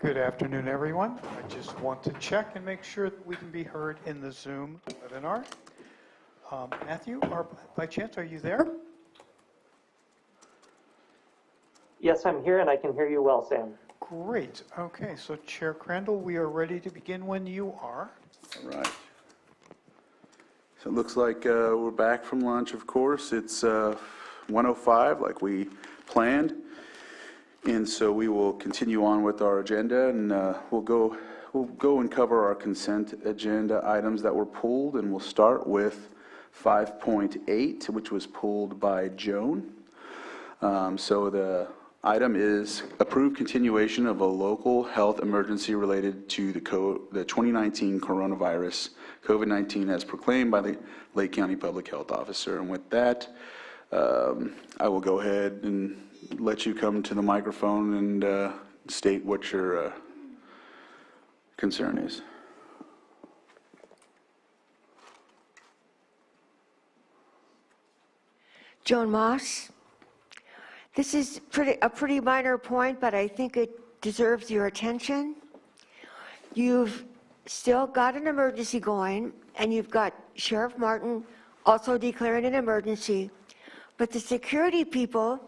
Good afternoon, everyone. I just want to check and make sure that we can be heard in the Zoom webinar. Matthew, by chance, are you there? Yes, I'm here and I can hear you well, Sam. Great. Okay, so Chair Crandall, we are ready to begin when you are. All right. So it looks like we're back from lunch, of course. It's 1:05 like we planned. And so we will continue on with our agenda, and we'll go and cover our consent agenda items that were pulled, and we'll start with 5.8, which was pulled by Joan. So the item is approved continuation of a local health emergency related to the 2019 coronavirus, COVID-19, as proclaimed by the Lake County Public Health Officer. And with that, I will go ahead and let you come to the microphone and state what your concern is. Joan Moss. This is a pretty minor point, but I think it deserves your attention. You've still got an emergency going, and you've got Sheriff Martin also declaring an emergency. But the security people,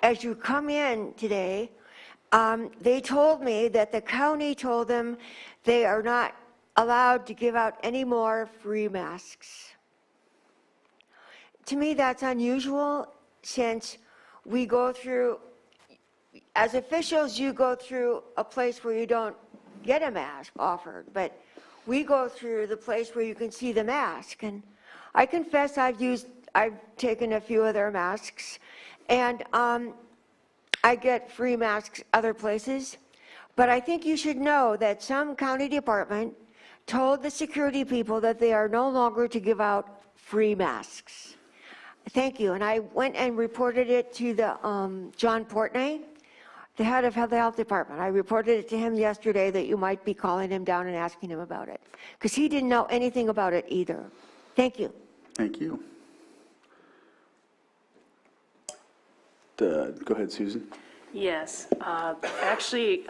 as you come in today, they told me that the county told them they are not allowed to give out any more free masks. To me, that's unusual, since we go through, as officials, you go through a place where you don't get a mask offered, but we go through the place where you can see the mask. And I confess I've taken a few of their masks, and I get free masks other places. But I think you should know that some county department told the security people that they are no longer to give out free masks. Thank you. And I went and reported it to the John Portney, the head of the health department. I reported it to him yesterday that you might be calling him down and asking him about it, because he didn't know anything about it either. Thank you. Thank you. Go ahead, Susan. Yes, actually,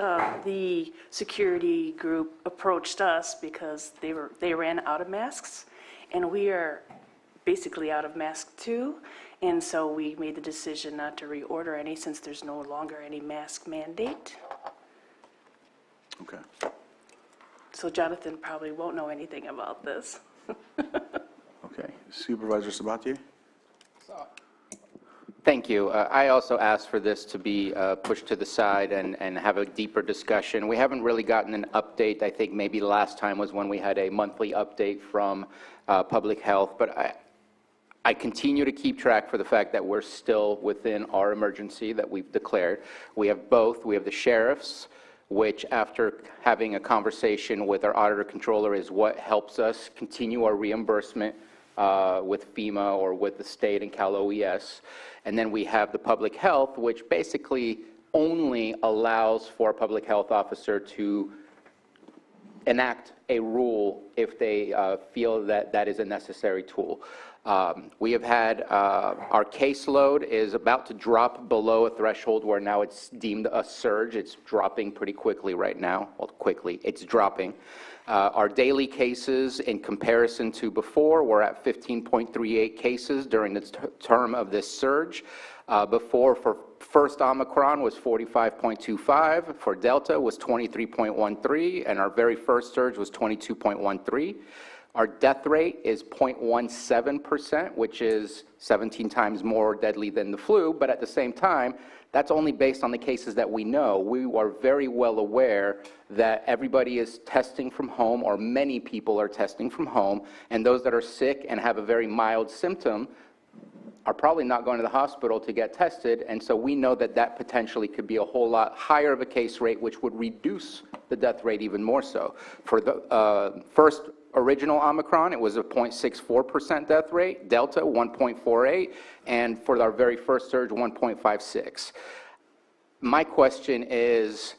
the security group approached us because they ran out of masks, and we are basically out of masks too, and so we made the decision not to reorder any, since there's no longer any mask mandate. Okay. So Jonathan probably won't know anything about this. Okay. Supervisor Sabatier? Thank you. I also asked for this to be pushed to the side and have a deeper discussion. We haven't really gotten an update. I think maybe last time was when we had a monthly update from Public Health, but I continue to keep track for the fact that we're still within our emergency that we've declared. We have both. We have the sheriffs, which, after having a conversation with our auditor controller, is what helps us continue our reimbursement with FEMA or with the state and Cal OES. And then we have the public health, which basically only allows for a public health officer to enact a rule if they feel that that is a necessary tool. We have had, our caseload is about to drop below a threshold where now it's deemed a surge. It's dropping pretty quickly right now. Well, quickly, it's dropping. Our daily cases, in comparison to before, we're at 15.38 cases during the term of this surge. Before, for first Omicron was 45.25, for Delta was 23.13, and our very first surge was 22.13. Our death rate is 0.17%, which is 17 times more deadly than the flu, but at the same time, that's only based on the cases that we know. We are very well aware that everybody is testing from home, or many people are testing from home, and those that are sick and have a very mild symptom are probably not going to the hospital to get tested, and so we know that that potentially could be a whole lot higher of a case rate, which would reduce the death rate even more so. For the first original Omicron, it was a 0.64% death rate, Delta 1.48, and for our very first surge, 1.56. My question is,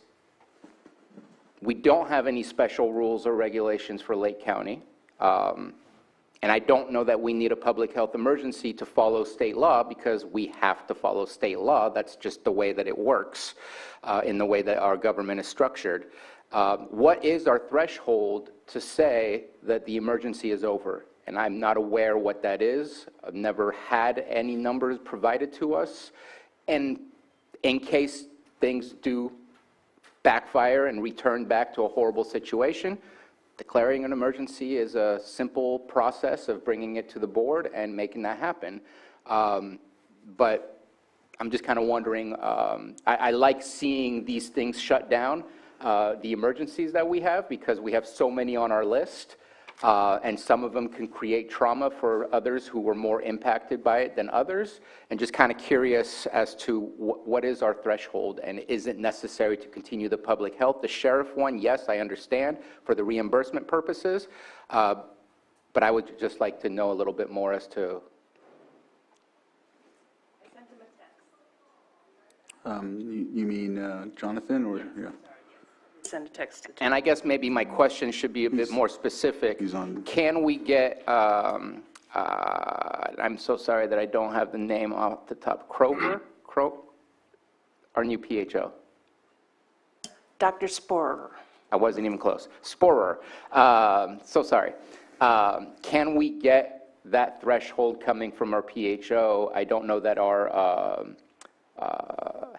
we don't have any special rules or regulations for Lake County. And I don't know that we need a public health emergency to follow state law, because we have to follow state law. That's just the way that it works, in the way that our government is structured. What is our threshold to say that the emergency is over? And I'm not aware what that is. I've never had any numbers provided to us. And in case things do backfire and return back to a horrible situation, declaring an emergency is a simple process of bringing it to the board and making that happen. But I'm just kind of wondering, I like seeing these things shut down, the emergencies that we have, because we have so many on our list, and some of them can create trauma for others who were more impacted by it than others, and just kind of curious as to what is our threshold, and is it necessary to continue the public health? The sheriff one, yes, I understand, for the reimbursement purposes, but I would just like to know a little bit more as to. You mean Jonathan, or, yeah? Send a text to. And I guess maybe my question should be a bit more specific. He's on. Can we get, I'm so sorry that I don't have the name off the top, our new PHO. Dr. Sporer. I wasn't even close. Sporer, so sorry. Can we get that threshold coming from our PHO? I don't know that our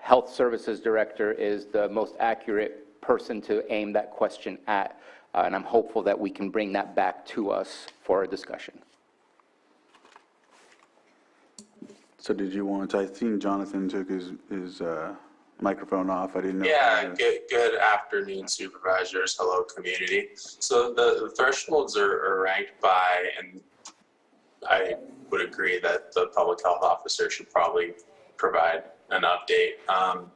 health services director is the most accurate person to aim that question at, and I'm hopeful that we can bring that back to us for a discussion. So did you want, I think Jonathan took his microphone off. I didn't know. Yeah, good afternoon, supervisors. Hello, community. So the thresholds are ranked by, and I would agree that the public health officer should probably provide an update now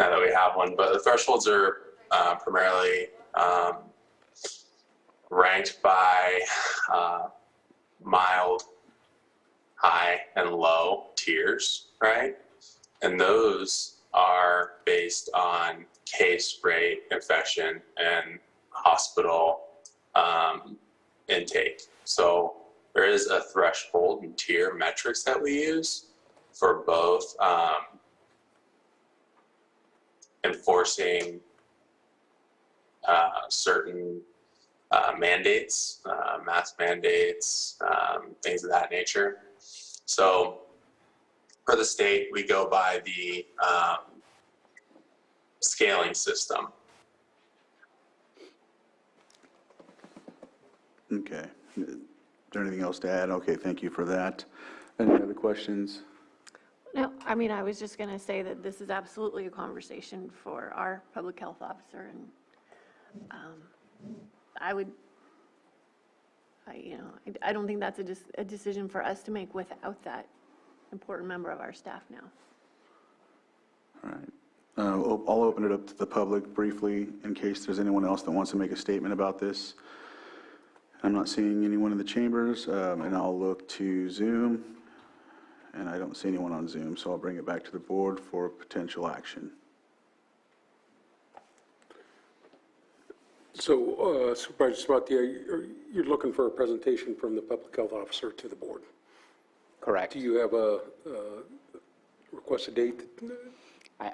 that we have one. But the thresholds are primarily ranked by mild, high, and low tiers, right? And those are based on case rate, infection, and hospital intake. So there is a threshold and tier metrics that we use for both enforcing certain mandates, mask mandates, things of that nature. So for the state, we go by the scaling system. Okay. Is there anything else to add? Okay, thank you for that. Any other questions? No, I mean, I was just going to say that this is absolutely a conversation for our public health officer, and I don't think that's a decision for us to make without that important member of our staff now. All right. I'll open it up to the public briefly in case there's anyone else that wants to make a statement about this. I'm not seeing anyone in the chambers, and I'll look to Zoom, and I don't see anyone on Zoom, so I'll bring it back to the board for potential action. So, Supervisor Sabatier, you're looking for a presentation from the public health officer to the board. Correct. Do you have a requested date,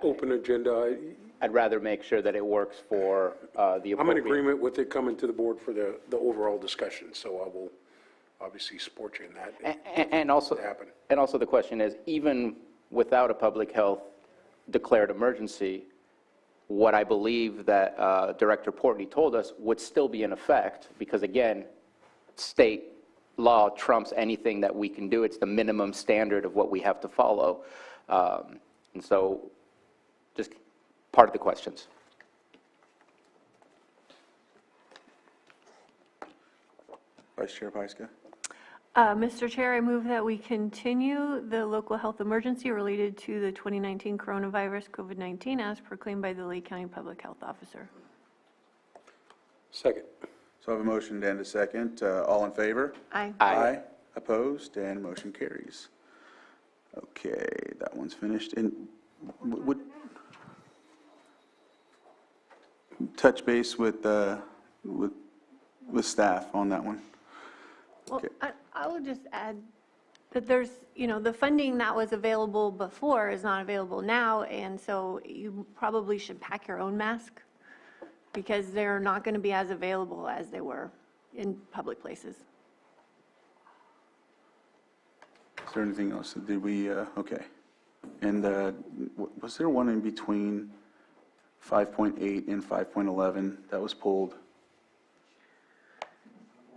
open agenda? I'd rather make sure that it works for the appropriate. I'm in agreement with it coming to the board for the overall discussion, so I will obviously support you in that. And also the question is, even without a public health declared emergency, what I believe that Director Portney told us would still be in effect, because again, state law trumps anything that we can do. It's the minimum standard of what we have to follow. And so just part of the questions. Vice Chair Pyska? Mr. Chair, I move that we continue the local health emergency related to the 2019 coronavirus COVID-19 as proclaimed by the Lake County Public Health Officer. Second. So I have a motion and a second. All in favor? Aye. Aye. Opposed, and motion carries. Okay, that one's finished. And would touch base with staff on that one. Well, Okay. I will just add that there's, the funding that was available before is not available now, and so you probably should pack your own mask because they're not going to be as available as they were in public places. Is there anything else? Did we, okay. And was there one in between 5.8 and 5.11 that was pulled?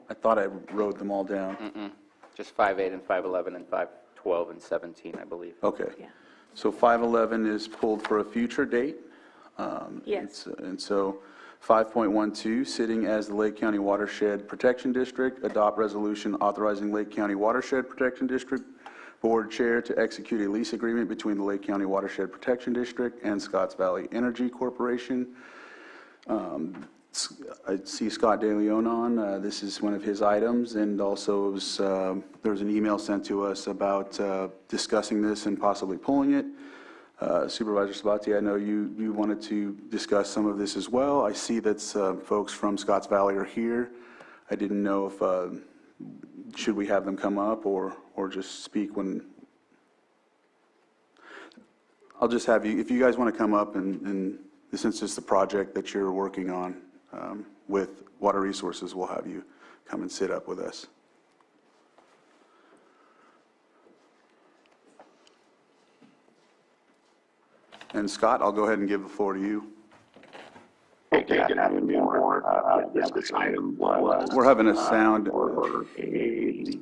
I thought I wrote them all down. Just 5.8 and 5.11 and 5.12 and 17, I believe. Okay. Yeah. So 5.11 is pulled for a future date? Yes. And so 5.12, sitting as the Lake County Watershed Protection District, adopt resolution authorizing Lake County Watershed Protection District Board Chair to execute a lease agreement between the Lake County Watershed Protection District and Scotts Valley Energy Corporation. I see Scott DeLeon on. This is one of his items, and also it was, there was an email sent to us about discussing this and possibly pulling it. Supervisor Sabatier, I know you wanted to discuss some of this as well. I see that folks from Scotts Valley are here. I didn't know if, should we have them come up or just speak when? I'll just have you, if you guys want to come up and since it's the project that you're working on with Water Resources, we'll have you come and sit up with us. And Scott, I'll go ahead and give the floor to you. Okay, good afternoon, Board. This item was. We're having a sound,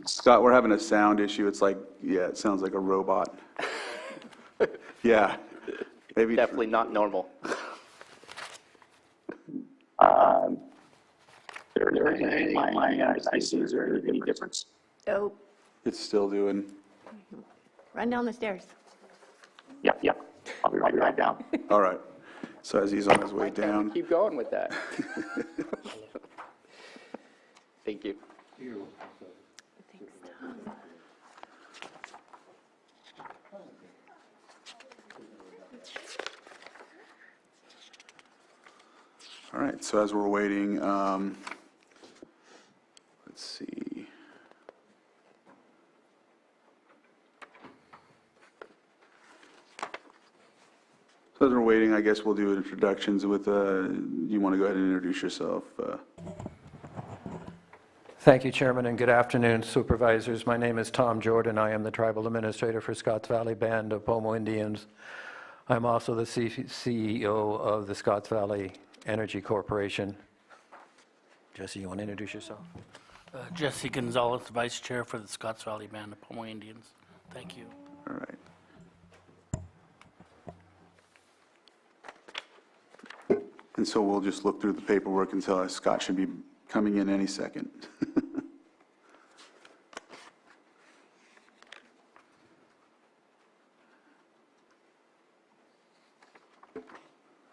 Scott, we're having a sound issue. It's like, yeah, it sounds like a robot. Yeah. Maybe. Definitely not normal. There's my I see, is there any difference? So It's still doing, run down the stairs. Yep. I'll be right down. all right. So as he's on his way down. Keep going with that. Thank you. All right, so as we're waiting, let's see. So as we're waiting, I guess we'll do introductions with, you want to go ahead and introduce yourself? Thank you, Chairman, and good afternoon, Supervisors. My name is Tom Jordan. I am the Tribal Administrator for Scotts Valley Band of Pomo Indians. I'm also the CEO of the Scotts Valley Energy Corporation. Jesse, you want to introduce yourself? Jesse Gonzalez, Vice Chair for the Scotts Valley Band of Pomo Indians. Thank you. All right. And so we'll just look through the paperwork and tell us Scott should be coming in any second.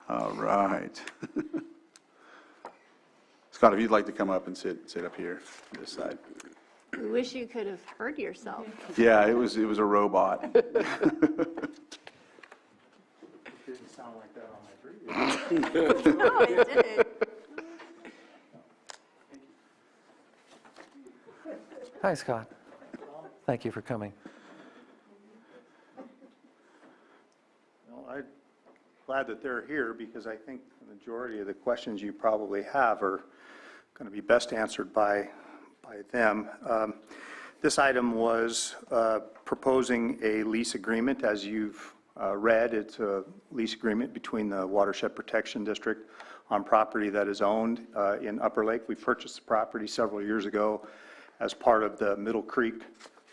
All right. Scott, if you'd like to come up and sit up here, on this side. We wish you could have heard yourself. Yeah, it was a robot. Didn't sound like that on my previous. No, it didn't. Hi, Scott. Thank you for coming. Well, I'm glad that they're here because I think the majority of the questions you probably have are going to be best answered by them. This item was proposing a lease agreement. As you've read, it's a lease agreement between the Watershed Protection District on property that is owned in Upper Lake. We purchased the property several years ago as part of the Middle Creek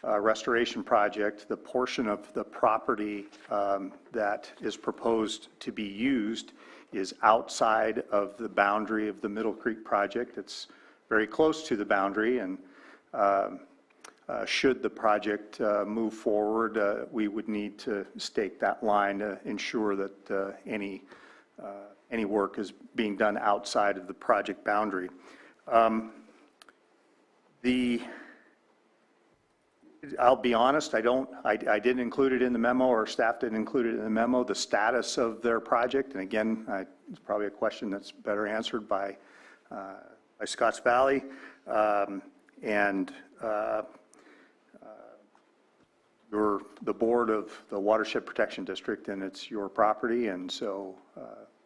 restoration project. The portion of the property that is proposed to be used is outside of the boundary of the Middle Creek project. It's very close to the boundary, and should the project move forward, we would need to stake that line to ensure that any work is being done outside of the project boundary. I'll be honest, I didn't include it in the memo, or staff didn't include it in the memo, the status of their project. And again, it's probably a question that's better answered by Scotts Valley. And you're the board of the Watershed Protection District, and it's your property, and so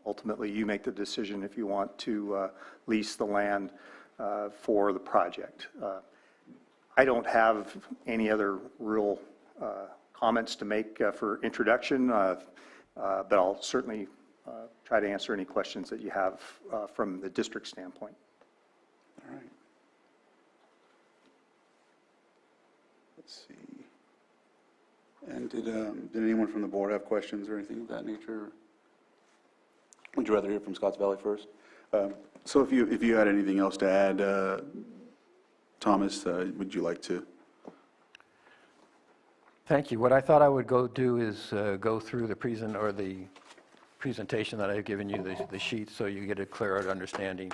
ultimately you make the decision if you want to lease the land for the project. I don't have any other real comments to make for introduction, but I'll certainly try to answer any questions that you have from the district standpoint. All right. Let's see. And did anyone from the board have questions or anything of that nature? Would you rather hear from Scotts Valley first? So if you had anything else to add, Thomas, would you like to? Thank you. What I thought I would do is go through the presentation that I've given you, the sheet, so you get a clearer understanding.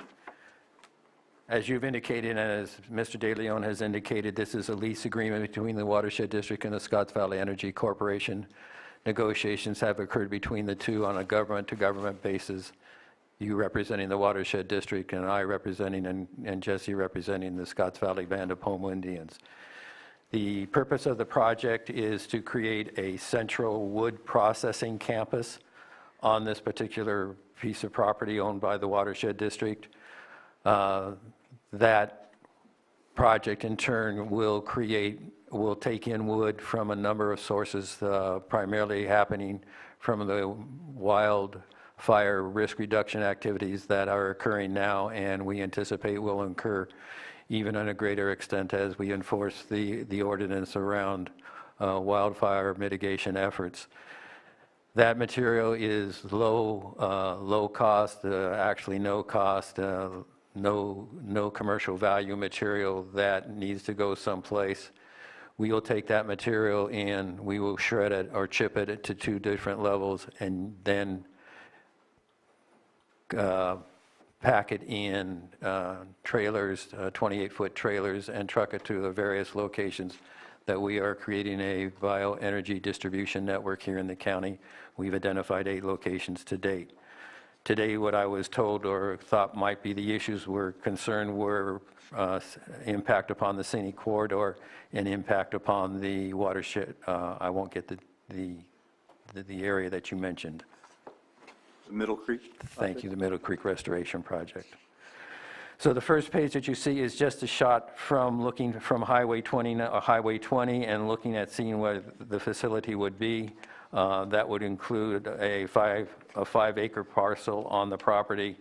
As you've indicated, and as Mr. De Leon has indicated, this is a lease agreement between the Watershed District and the Scotts Valley Energy Corporation. Negotiations have occurred between the two on a government-to-government basis. You representing the Watershed District, and I representing, and Jesse representing the Scotts Valley Band of Pomo Indians. The purpose of the project is to create a central wood processing campus on this particular piece of property owned by the Watershed District. That project in turn will take in wood from a number of sources, primarily happening from the wildfire risk reduction activities that are occurring now, and we anticipate will occur even on a greater extent as we enforce the ordinance around wildfire mitigation efforts. That material is low cost, actually no cost, no commercial value material that needs to go someplace. We will take that material and we will shred it or chip it to 2 different levels, and then pack it in trailers, 28-foot trailers, and truck it to the various locations that we are creating a bioenergy distribution network here in the county. We've identified 8 locations to date. Today, what I was told or thought might be the issues were impact upon the scenic corridor and impact upon the watershed. I won't get the area that you mentioned. The Middle Creek? Thank you, the Middle Creek Restoration Project. So the first page that you see is just a shot from looking from Highway 20 and looking at seeing where the facility would be. That would include a 5-acre parcel on the property.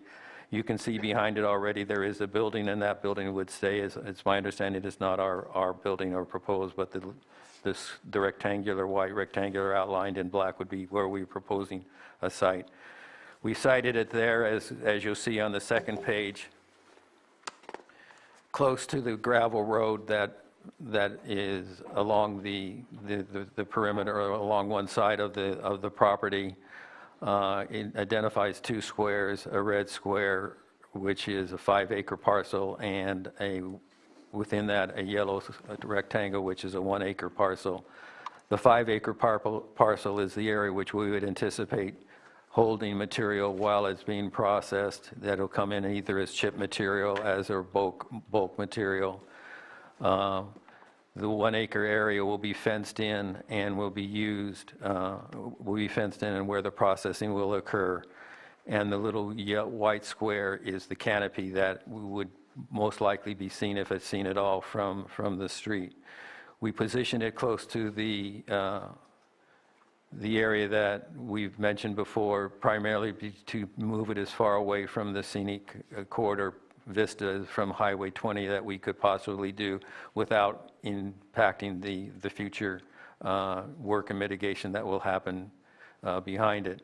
You can see behind it already there is a building, and that building would stay. It's my understanding it's not our building or proposed, but the rectangular, white rectangular outlined in black would be where we're proposing a site. We cited it there, as you'll see on the second page, close to the gravel road that is along the perimeter, or along one side of the property. It identifies 2 squares, a red square, which is a 5-acre parcel, and within that, a yellow rectangle, which is a 1-acre parcel. The 5-acre parcel is the area which we would anticipate holding material while it's being processed. That'll come in either as chip material, as or bulk material. The 1-acre area will be fenced in and will be used, and where the processing will occur. And the little white square is the canopy that would most likely be seen, if it's seen at all, from the street. We positioned it close to the area that we've mentioned before, primarily to move it as far away from the scenic corridor vista from Highway 20 that we could possibly do without impacting the future work and mitigation that will happen behind it.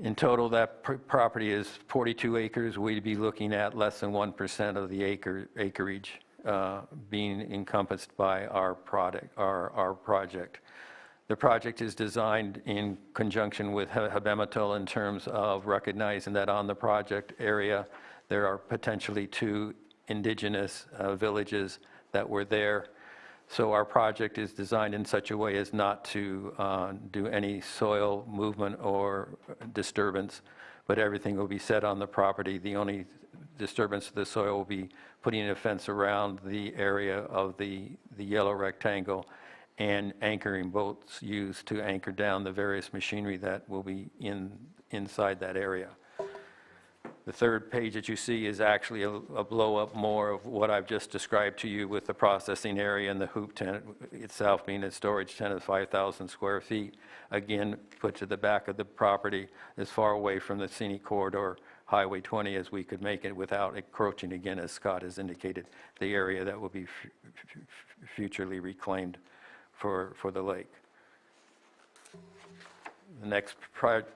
In total, that property is 42 acres. We'd be looking at less than 1% of the acreage being encompassed by our project. The project is designed in conjunction with Habemetal in terms of recognizing that on the project area there are potentially 2 indigenous villages that were there. So our project is designed in such a way as not to do any soil movement or disturbance, but everything will be set on the property. The only disturbance to the soil will be putting a fence around the area of the yellow rectangle and anchoring bolts used to anchor down the various machinery that will be inside that area. The third page that you see is actually a blow-up more of what I've just described to you with the processing area and the hoop tent itself being a storage tent of 5,000 square feet. Again, put to the back of the property as far away from the scenic corridor, Highway 20, as we could make it without encroaching again, as Scott has indicated, the area that will be futurely reclaimed for the lake. The next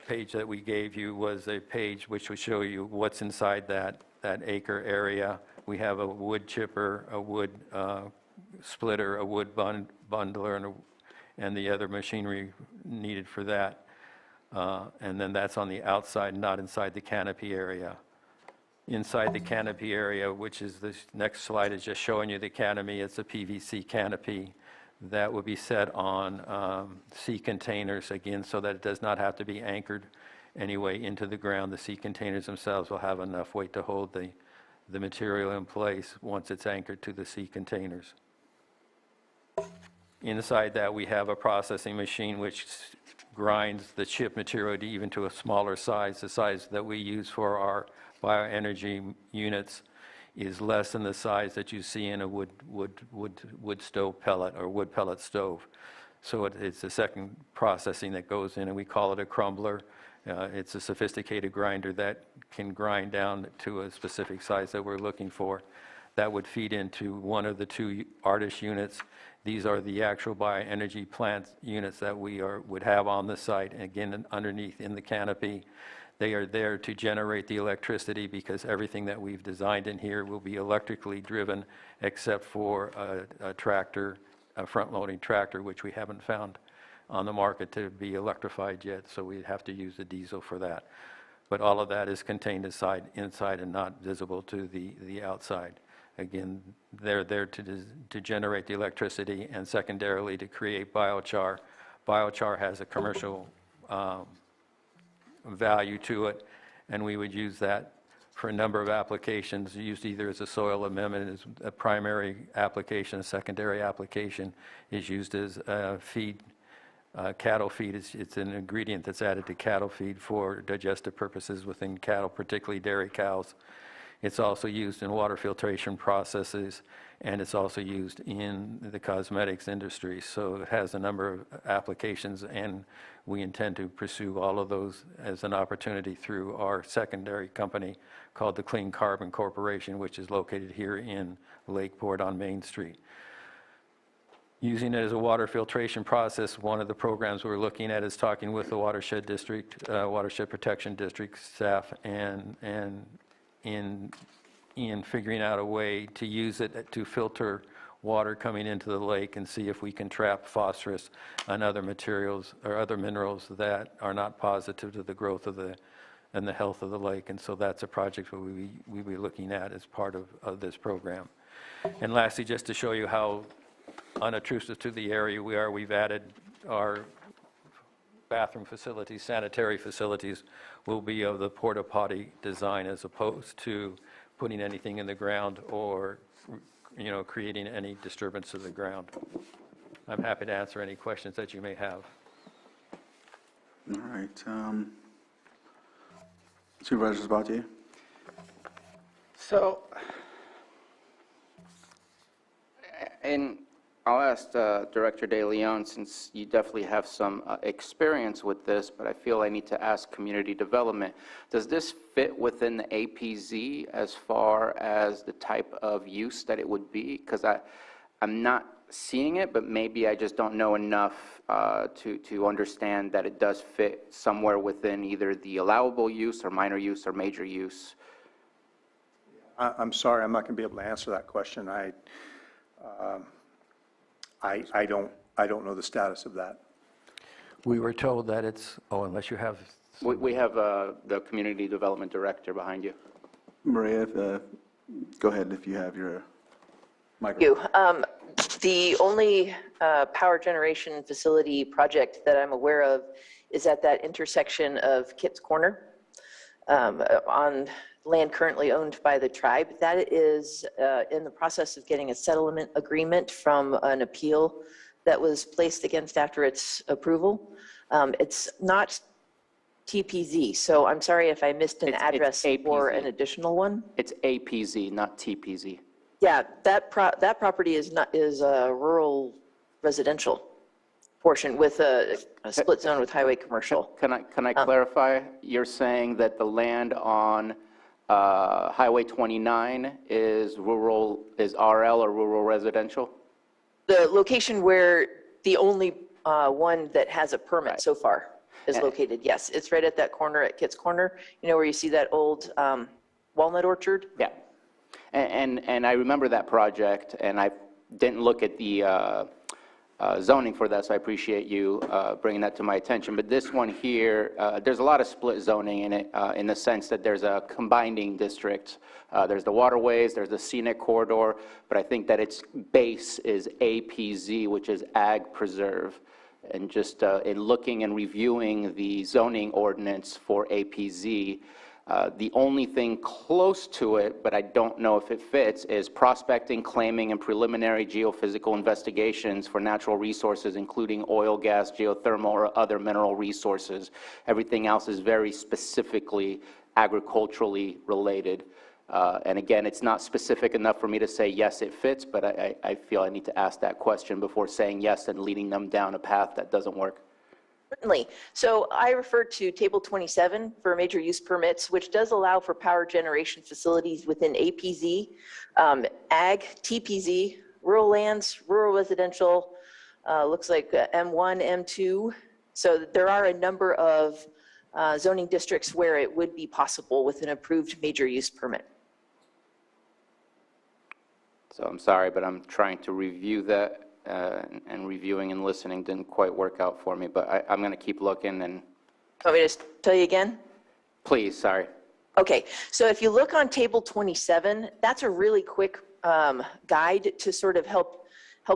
page that we gave you was a page which would show you what's inside that acre area. We have a wood chipper, a wood splitter, a wood bundler, and the other machinery needed for that. And then that's on the outside, not inside the canopy area. Inside the canopy area, which is this next slide, is just showing you the canopy. It's a PVC canopy that will be set on sea containers, again, so that it does not have to be anchored anyway into the ground. The sea containers themselves will have enough weight to hold the material in place once it's anchored to the sea containers. Inside that, we have a processing machine which grinds the chip material even to a smaller size. The size that we use for our bioenergy units is less than the size that you see in a wood stove pellet or wood pellet stove. So it's the second processing that goes in, and we call it a crumbler. It's a sophisticated grinder that can grind down to a specific size that we're looking for. That would feed into one of the two Artist units. These are the actual bioenergy plant units that we would have on the site, and again, underneath in the canopy. They are there to generate the electricity because everything that we've designed in here will be electrically driven except for a tractor, a front-loading tractor, which we haven't found on the market to be electrified yet, so we have to use the diesel for that. But all of that is contained inside and not visible to the outside. Again, they're there to generate the electricity and secondarily to create biochar. Biochar has a commercial value to it, and we would use that for a number of applications, used either as a soil amendment as a primary application. A secondary application is used as feed, cattle feed. It's an ingredient that's added to cattle feed for digestive purposes within cattle, particularly dairy cows. It's also used in water filtration processes, and it's also used in the cosmetics industry. So it has a number of applications, and we intend to pursue all of those as an opportunity through our secondary company called the Clean Carbon Corporation, which is located here in Lakeport on Main Street. Using it as a water filtration process, one of the programs we're looking at is talking with the Watershed District, Watershed Protection District staff, and in figuring out a way to use it to filter water coming into the lake and see if we can trap phosphorus and other materials or other minerals that are not positive to the growth of and the health of the lake. And so that's a project that we'll be looking at as part of this program. And lastly, just to show you how unobtrusive to the area we are, we've added our bathroom facilities, sanitary facilities will be of the porta potty design as opposed to putting anything in the ground or, creating any disturbance to the ground. I'm happy to answer any questions that you may have. All right. Supervisor Sabatier? So, and I'll ask Director De Leon, since you definitely have some experience with this, but I feel I need to ask community development. Does this fit within the APZ as far as the type of use that it would be? Because I'm not seeing it, but maybe I just don't know enough to understand that it does fit somewhere within either the allowable use or minor use or major use. I'm sorry, I'm not going to be able to answer that question. I don't know the status of that. We were told that it's, unless you have. We have the Community Development Director behind you. Maria, go ahead if you have your microphone. Thank you. The only power generation facility project that I'm aware of is at that intersection of Kitt's Corner. on land currently owned by the tribe. That is in the process of getting a settlement agreement from an appeal that was placed against after its approval. It's not TPZ, so I'm sorry if I missed an address for an additional one. It's APZ, not TPZ. Yeah, that property is rural residential portion with a split zone with highway commercial. Can I clarify? You're saying that the land on Highway 29 is rural, is RL or rural residential? The location where the only one that has a permit so far is located, yes. It's right at that corner at Kitt's Corner, you know, where you see that old walnut orchard? Yeah. And I remember that project, and I didn't look at the zoning for that, so I appreciate you bringing that to my attention. But this one here, there's a lot of split zoning in it, in the sense that there's a combining district. There's the waterways, there's the scenic corridor, but I think that its base is APZ, which is Ag Preserve. And just in looking and reviewing the zoning ordinance for APZ, the only thing close to it, but I don't know if it fits, is prospecting, claiming, and preliminary geophysical investigations for natural resources, including oil, gas, geothermal, or other mineral resources. Everything else is very specifically agriculturally related. And again, it's not specific enough for me to say, yes, it fits, but I feel I need to ask that question before saying yes and leading them down a path that doesn't work. Certainly. So I referred to Table 27 for major use permits, which does allow for power generation facilities within APZ, Ag, TPZ, rural lands, rural residential, looks like M1, M2. So there are a number of zoning districts where it would be possible with an approved major use permit. So I'm sorry, but I'm trying to review that, and reviewing and listening didn't quite work out for me, but I'm going to keep looking and... Want me to just tell you again? Please, sorry. Okay, so if you look on Table 27, that's a really quick guide to sort of help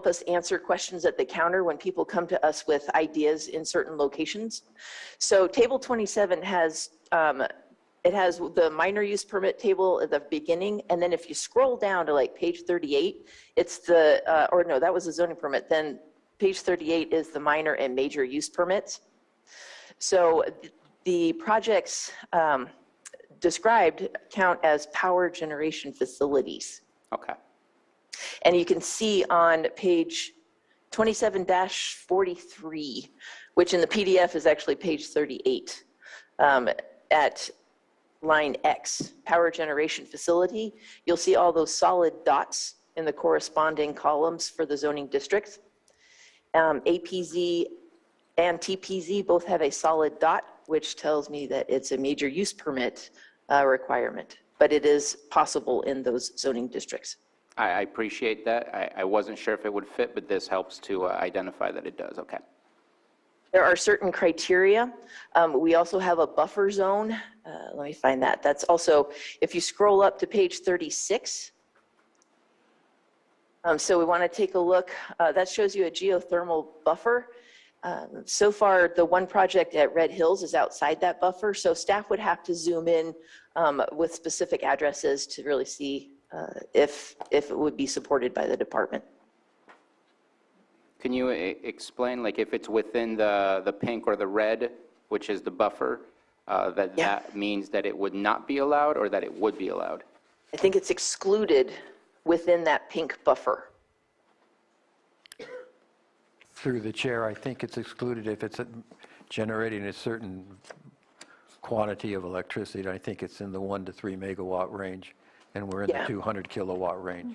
us answer questions at the counter when people come to us with ideas in certain locations. So Table 27 has, it has the minor use permit table at the beginning, and then if you scroll down to like page 38, it's the, or no, that was a zoning permit, then page 38 is the minor and major use permits. So the projects described count as power generation facilities. Okay. And you can see on page 27-43, which in the PDF is actually page 38, at line X, power generation facility, you'll see all those solid dots in the corresponding columns for the zoning districts. APZ and TPZ both have a solid dot, which tells me that it's a major use permit requirement, but it is possible in those zoning districts. I appreciate that. I wasn't sure if it would fit, but this helps to identify that it does. Okay. There are certain criteria. We also have a buffer zone. Let me find that. That's also, if you scroll up to page 36. So we want to take a look. That shows you a geothermal buffer. So far, the one project at Red Hills is outside that buffer. So staff would have to zoom in with specific addresses to really see if it would be supported by the department. Can you explain, like, if it's within the pink or the red, which is the buffer, that means that it would not be allowed or that it would be allowed? I think it's excluded within that pink buffer. Through the chair, I think it's excluded if it's generating a certain quantity of electricity. I think it's in the 1 to 3 megawatt range, and we're in the 200 kilowatt range.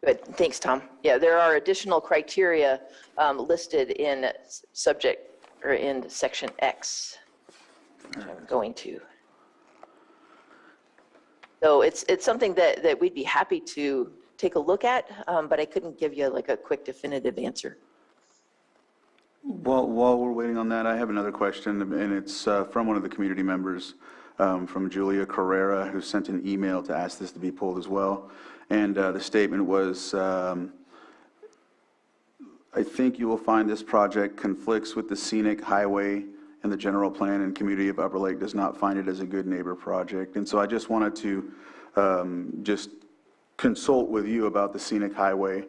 Good, thanks, Tom. Yeah, there are additional criteria listed in subject or in section X, which I'm going to. So it's something that we'd be happy to take a look at, but I couldn't give you like a quick definitive answer. Well, while we're waiting on that, I have another question, and it's from one of the community members, from Julia Carrera, who sent an email to ask this to be pulled as well. And the statement was, I think you will find this project conflicts with the scenic highway and the general plan and community of Upper Lake does not find it as a good neighbor project. And so I just wanted to just consult with you about the scenic highway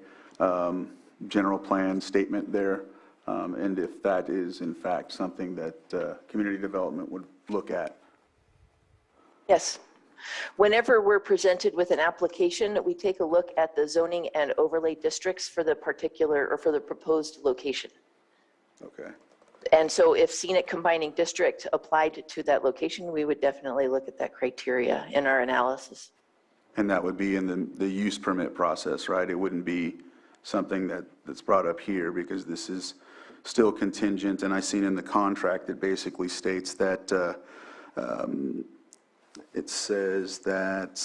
general plan statement there, and if that is in fact something that community development would look at. Yes. Whenever we're presented with an application, we take a look at the zoning and overlay districts for the particular or for the proposed location. Okay. And so if scenic combining district applied to that location, we would definitely look at that criteria in our analysis. And that would be in the use permit process, right? It wouldn't be something that's brought up here, because this is still contingent. And I seen in the contract that basically states that it says that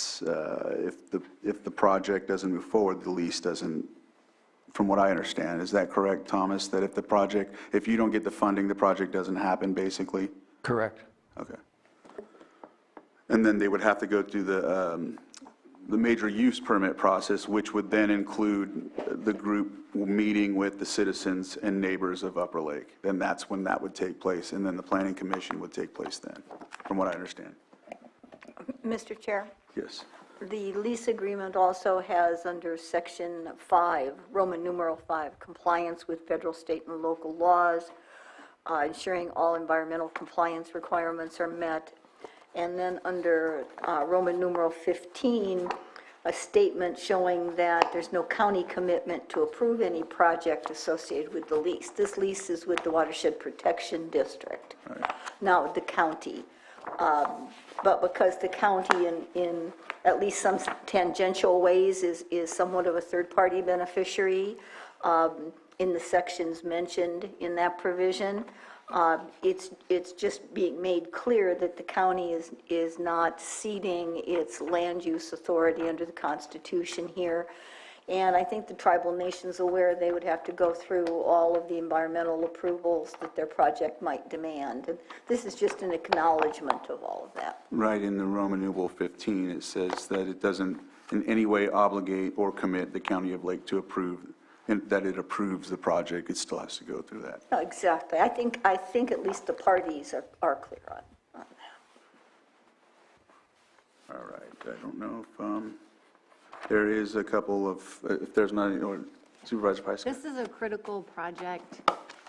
if the project doesn't move forward, the lease doesn't, from what I understand. Is that correct, Thomas? That if you don't get the funding, the project doesn't happen, basically? Correct. Okay. And then they would have to go through the major use permit process, which would then include the group meeting with the citizens and neighbors of Upper Lake. Then that's when that would take place, and then the planning commission would take place then, from what I understand. Mr. Chair, Yes. the lease agreement also has under section 5, Roman numeral 5, compliance with federal, state, and local laws, ensuring all environmental compliance requirements are met. And then under Roman numeral 15, a statement showing that there's no county commitment to approve any project associated with the lease. This lease is with the Watershed Protection District, not the county. But because the county in at least some tangential ways is somewhat of a third-party beneficiary in the sections mentioned in that provision, it's just being made clear that the county is not ceding its land use authority under the Constitution here. And I think the tribal nation's aware they would have to go through all of the environmental approvals that their project might demand. And this is just an acknowledgement of all of that. Right, in the Roman numeral 15, it says that it doesn't in any way obligate or commit the county of Lake to approve, and that it approves the project. It still has to go through that. No, exactly. I think at least the parties are clear on that. All right, I don't know if there is a couple of, if there's not any, or Supervisor Pyska? This is a critical project.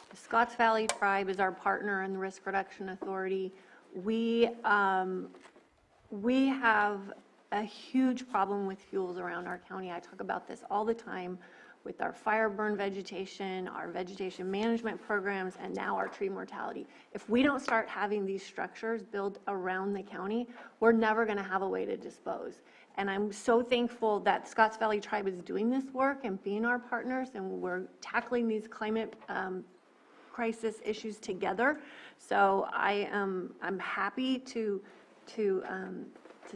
The Scotts Valley Tribe is our partner in the Risk Reduction Authority. We have a huge problem with fuels around our county. I talk about this all the time with our fire burn vegetation, our vegetation management programs, and now our tree mortality. If we don't start having these structures built around the county, we're never going to have a way to dispose. And I'm so thankful that Scotts Valley Tribe is doing this work and being our partners, and we're tackling these climate crisis issues together. So I'm happy to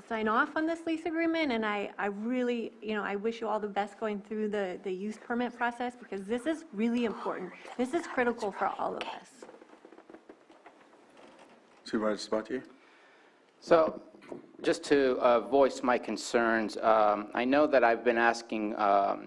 sign off on this lease agreement, and I really, I wish you all the best going through the use permit process, because this is really important. This is critical for all of us. Supervisor Sabatier? So, just to voice my concerns, I know that I've been asking,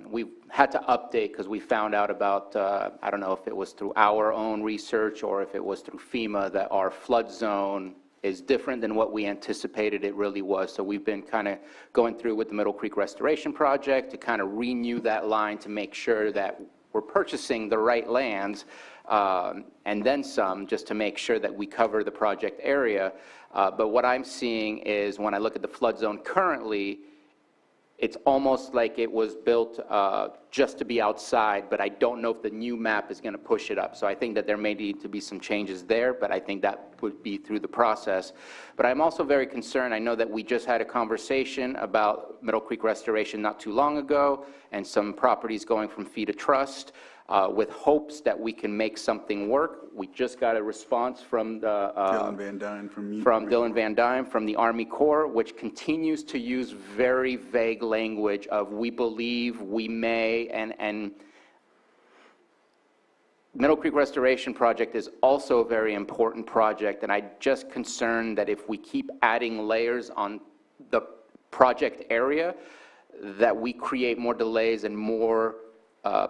we've had to update because we found out about, I don't know if it was through our own research or if it was through FEMA, that our flood zone is different than what we anticipated it really was. So we've been kind of going through with the Middle Creek Restoration Project to kind of renew that line to make sure that we're purchasing the right lands, and then some, just to make sure that we cover the project area. But what I'm seeing is, when I look at the flood zone currently, it's almost like it was built just to be outside, but I don't know if the new map is going to push it up. So I think that there may need to be some changes there, but I think that would be through the process. But I'm also very concerned. I know that we just had a conversation about Middle Creek Restoration not too long ago, and some properties going from fee to trust, with hopes that we can make something work. We just got a response from the Dylan Van Dyne Dylan Van Dyne from the Army Corps, which continues to use very vague language of "we believe," "we may," and Middle Creek Restoration Project is also a very important project, and I'm just concerned that if we keep adding layers on the project area, that we create more delays and more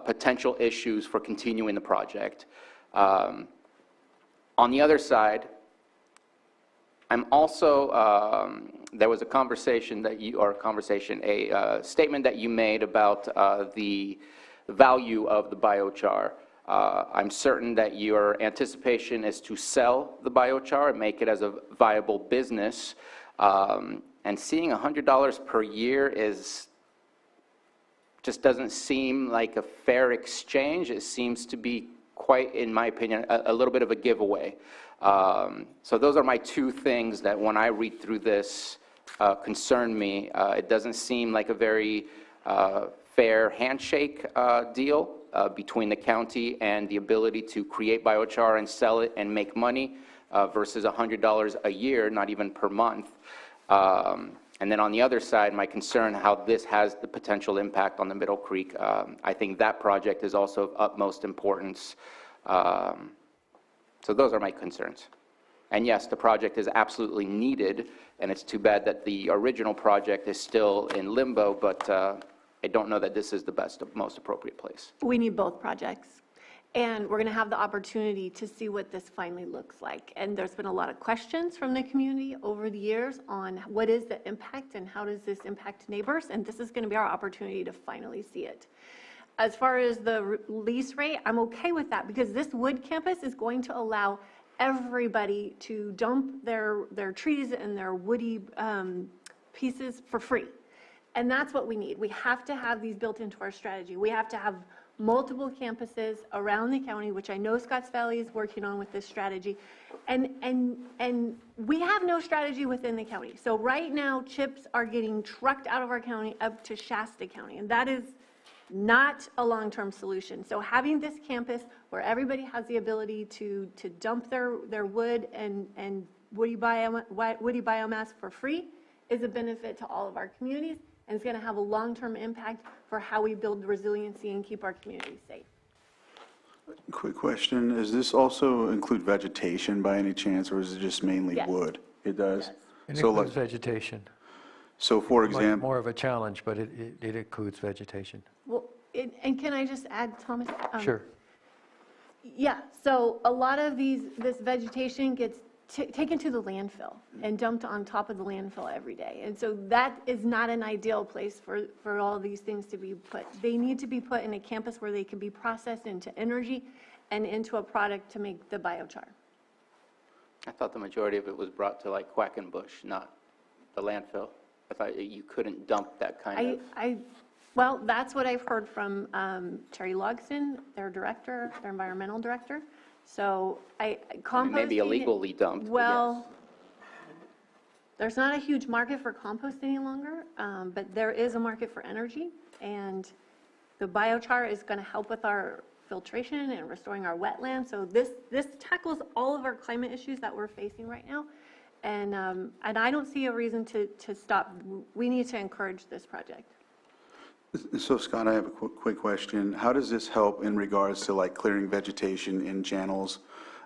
potential issues for continuing the project. On On the other side, I'm also, there was a conversation that you, or a conversation, a statement that you made about the value of the biochar. I'm certain that your anticipation is to sell the biochar and make it as a viable business. And seeing $100 per year just doesn't seem like a fair exchange. It seems to be quite, in my opinion, a little bit of a giveaway. So those are my two things that when I read through this concern me. It doesn't seem like a very fair handshake deal between the county and the ability to create biochar and sell it and make money versus $100 a year, not even per month. And then on the other side, my concern how this has the potential impact on the Middle Creek. I think that project is also of utmost importance. So those are my concerns. And yes, the project is absolutely needed, and it's too bad that the original project is still in limbo, but I don't know that this is the best, most appropriate place. We need both projects. And we're going to have the opportunity to see what this finally looks like. And there's been a lot of questions from the community over the years on what is the impact and how does this impact neighbors? And this is going to be our opportunity to finally see it. As far as the lease rate, I'm okay with that because this wood campus is going to allow everybody to dump their trees and their woody pieces for free. And that's what we need. We have to have these built into our strategy. We have to have multiple campuses around the county, which I know Scotts Valley is working on with this strategy. And we have no strategy within the county. So right now, chips are getting trucked out of our county up to Shasta County, and that is not a long-term solution. So having this campus where everybody has the ability to dump their wood and woody biomass for free is a benefit to all of our communities, and it's going to have a long-term impact for how we build resiliency and keep our communities safe. Quick question, does this also include vegetation by any chance, or is it just mainly Yes. wood? It does? It So includes like, vegetation. so for Much example, more of a challenge, but it includes vegetation. Well, and can I just add, Thomas? Sure. Yeah, so a lot of this vegetation gets taken to the landfill and dumped on top of the landfill every day. And so that is not an ideal place for all these things to be put. They need to be put in a campus where they can be processed into energy and into a product to make the biochar. I thought the majority of it was brought to like Quackenbush, not the landfill. I thought you couldn't dump that kind of. Well, that's what I've heard from Terry Logston, their director, their environmental director. So composting. Maybe illegally dumped. Well, there's not a huge market for compost any longer, but there is a market for energy, and the biochar is going to help with our filtration and restoring our wetlands. So this tackles all of our climate issues that we're facing right now, and I don't see a reason to stop. We need to encourage this project. so Scott, I have a quick question. How does this help in regards to like clearing vegetation in channels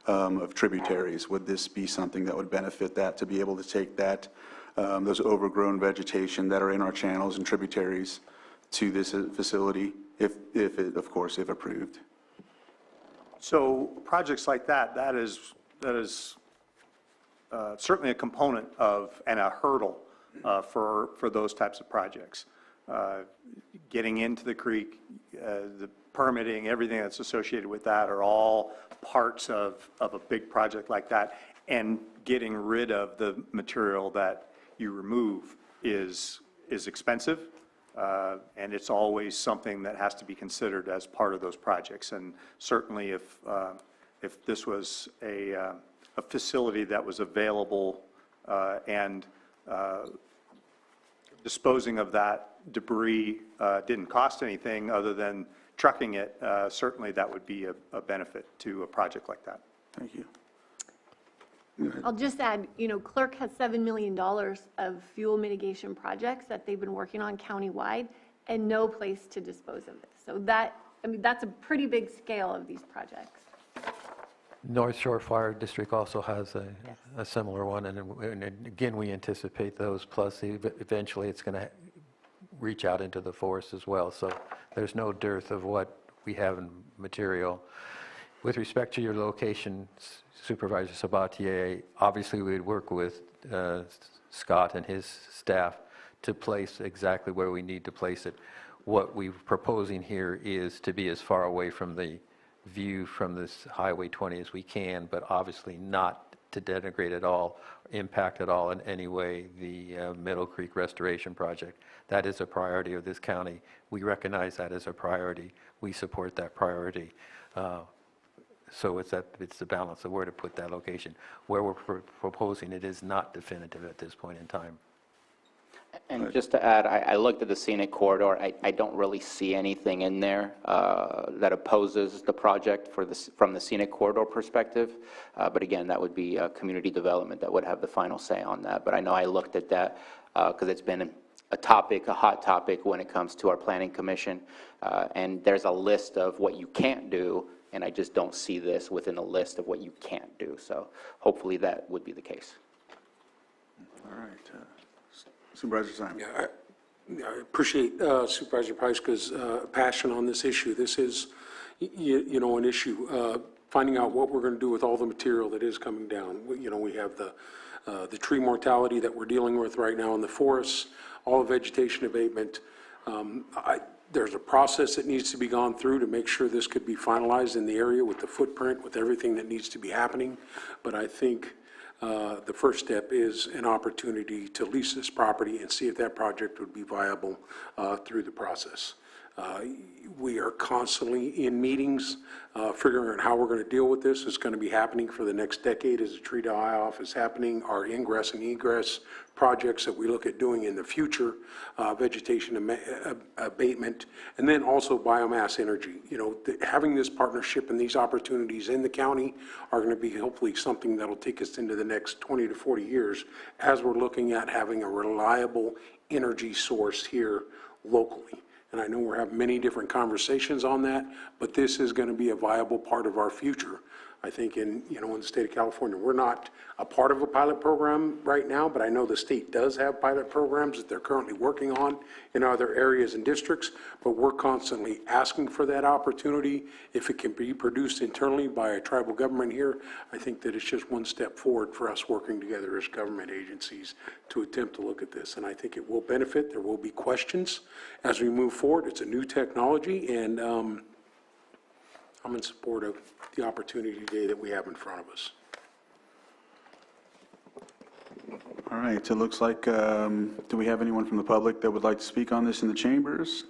of tributaries? Would this be something that would benefit that, to be able to take that, those overgrown vegetation that are in our channels and tributaries to this facility, if it, of course, if approved? So projects like that is certainly a component of and a hurdle for those types of projects. Getting into the creek, the permitting, everything that's associated with that are all parts of a big project like that. And getting rid of the material that you remove is expensive, and it's always something that has to be considered as part of those projects. And certainly if this was a facility that was available and disposing of that debris didn't cost anything other than trucking it, certainly that would be a benefit to a project like that. Thank you. I'll just add, Clerk has $7 million of fuel mitigation projects that they've been working on countywide and no place to dispose of it. So that's a pretty big scale of these projects. North Shore Fire District also has a similar one, and again, we anticipate those, plus eventually it's going to reach out into the forest as well. So there's no dearth of what we have in material. With respect to your location, Supervisor Sabatier, obviously we'd work with Scott and his staff to place exactly where we need to place it. What we're proposing here is to be as far away from the view from this Highway 20 as we can, but obviously not to denigrate at all, impact at all in any way the Middle Creek Restoration Project. That is a priority of this county. We recognize that as a priority. We support that priority. So it's the balance of where to put that location. Where we're proposing it is not definitive at this point in time. And just to add, I looked at the scenic corridor. I don't really see anything in there that opposes the project from the scenic corridor perspective. But again, that would be community development that would have the final say on that. But I know I looked at that because it's been a hot topic when it comes to our planning commission. And there's a list of what you can't do, and I just don't see this within a list of what you can't do. So hopefully that would be the case. All right. Supervisor Simon. Yeah, I appreciate Supervisor Pyska's passion on this issue. This is, you know, an issue. Finding out what we're going to do with all the material that is coming down. You know, we have the tree mortality that we're dealing with right now in the forests, all the vegetation abatement. There's a process that needs to be gone through to make sure this could be finalized in the area with the footprint, with everything that needs to be happening. But I think the first step is an opportunity to lease this property and see if that project would be viable through the process. We are constantly in meetings figuring out how we're going to deal with this. It's going to be happening for the next decade as the tree die-off is happening. Our ingress and egress projects that we look at doing in the future, vegetation abatement, and then also biomass energy. You know, having this partnership and these opportunities in the county are going to be hopefully something that'll take us into the next 20 to 40 years as we're looking at having a reliable energy source here locally. And I know we're having many different conversations on that, but this is going to be a viable part of our future. I think in the state of California, we're not a part of a pilot program right now, but I know the state does have pilot programs that they're currently working on in other areas and districts, but we're constantly asking for that opportunity. If it can be produced internally by a tribal government here, I think that it's just one step forward for us working together as government agencies to attempt to look at this. And I think it will benefit. There will be questions as we move forward. It's a new technology, and I'm in support of the opportunity today that we have in front of us. All right, it looks like, do we have anyone from the public that would like to speak on this in the chambers?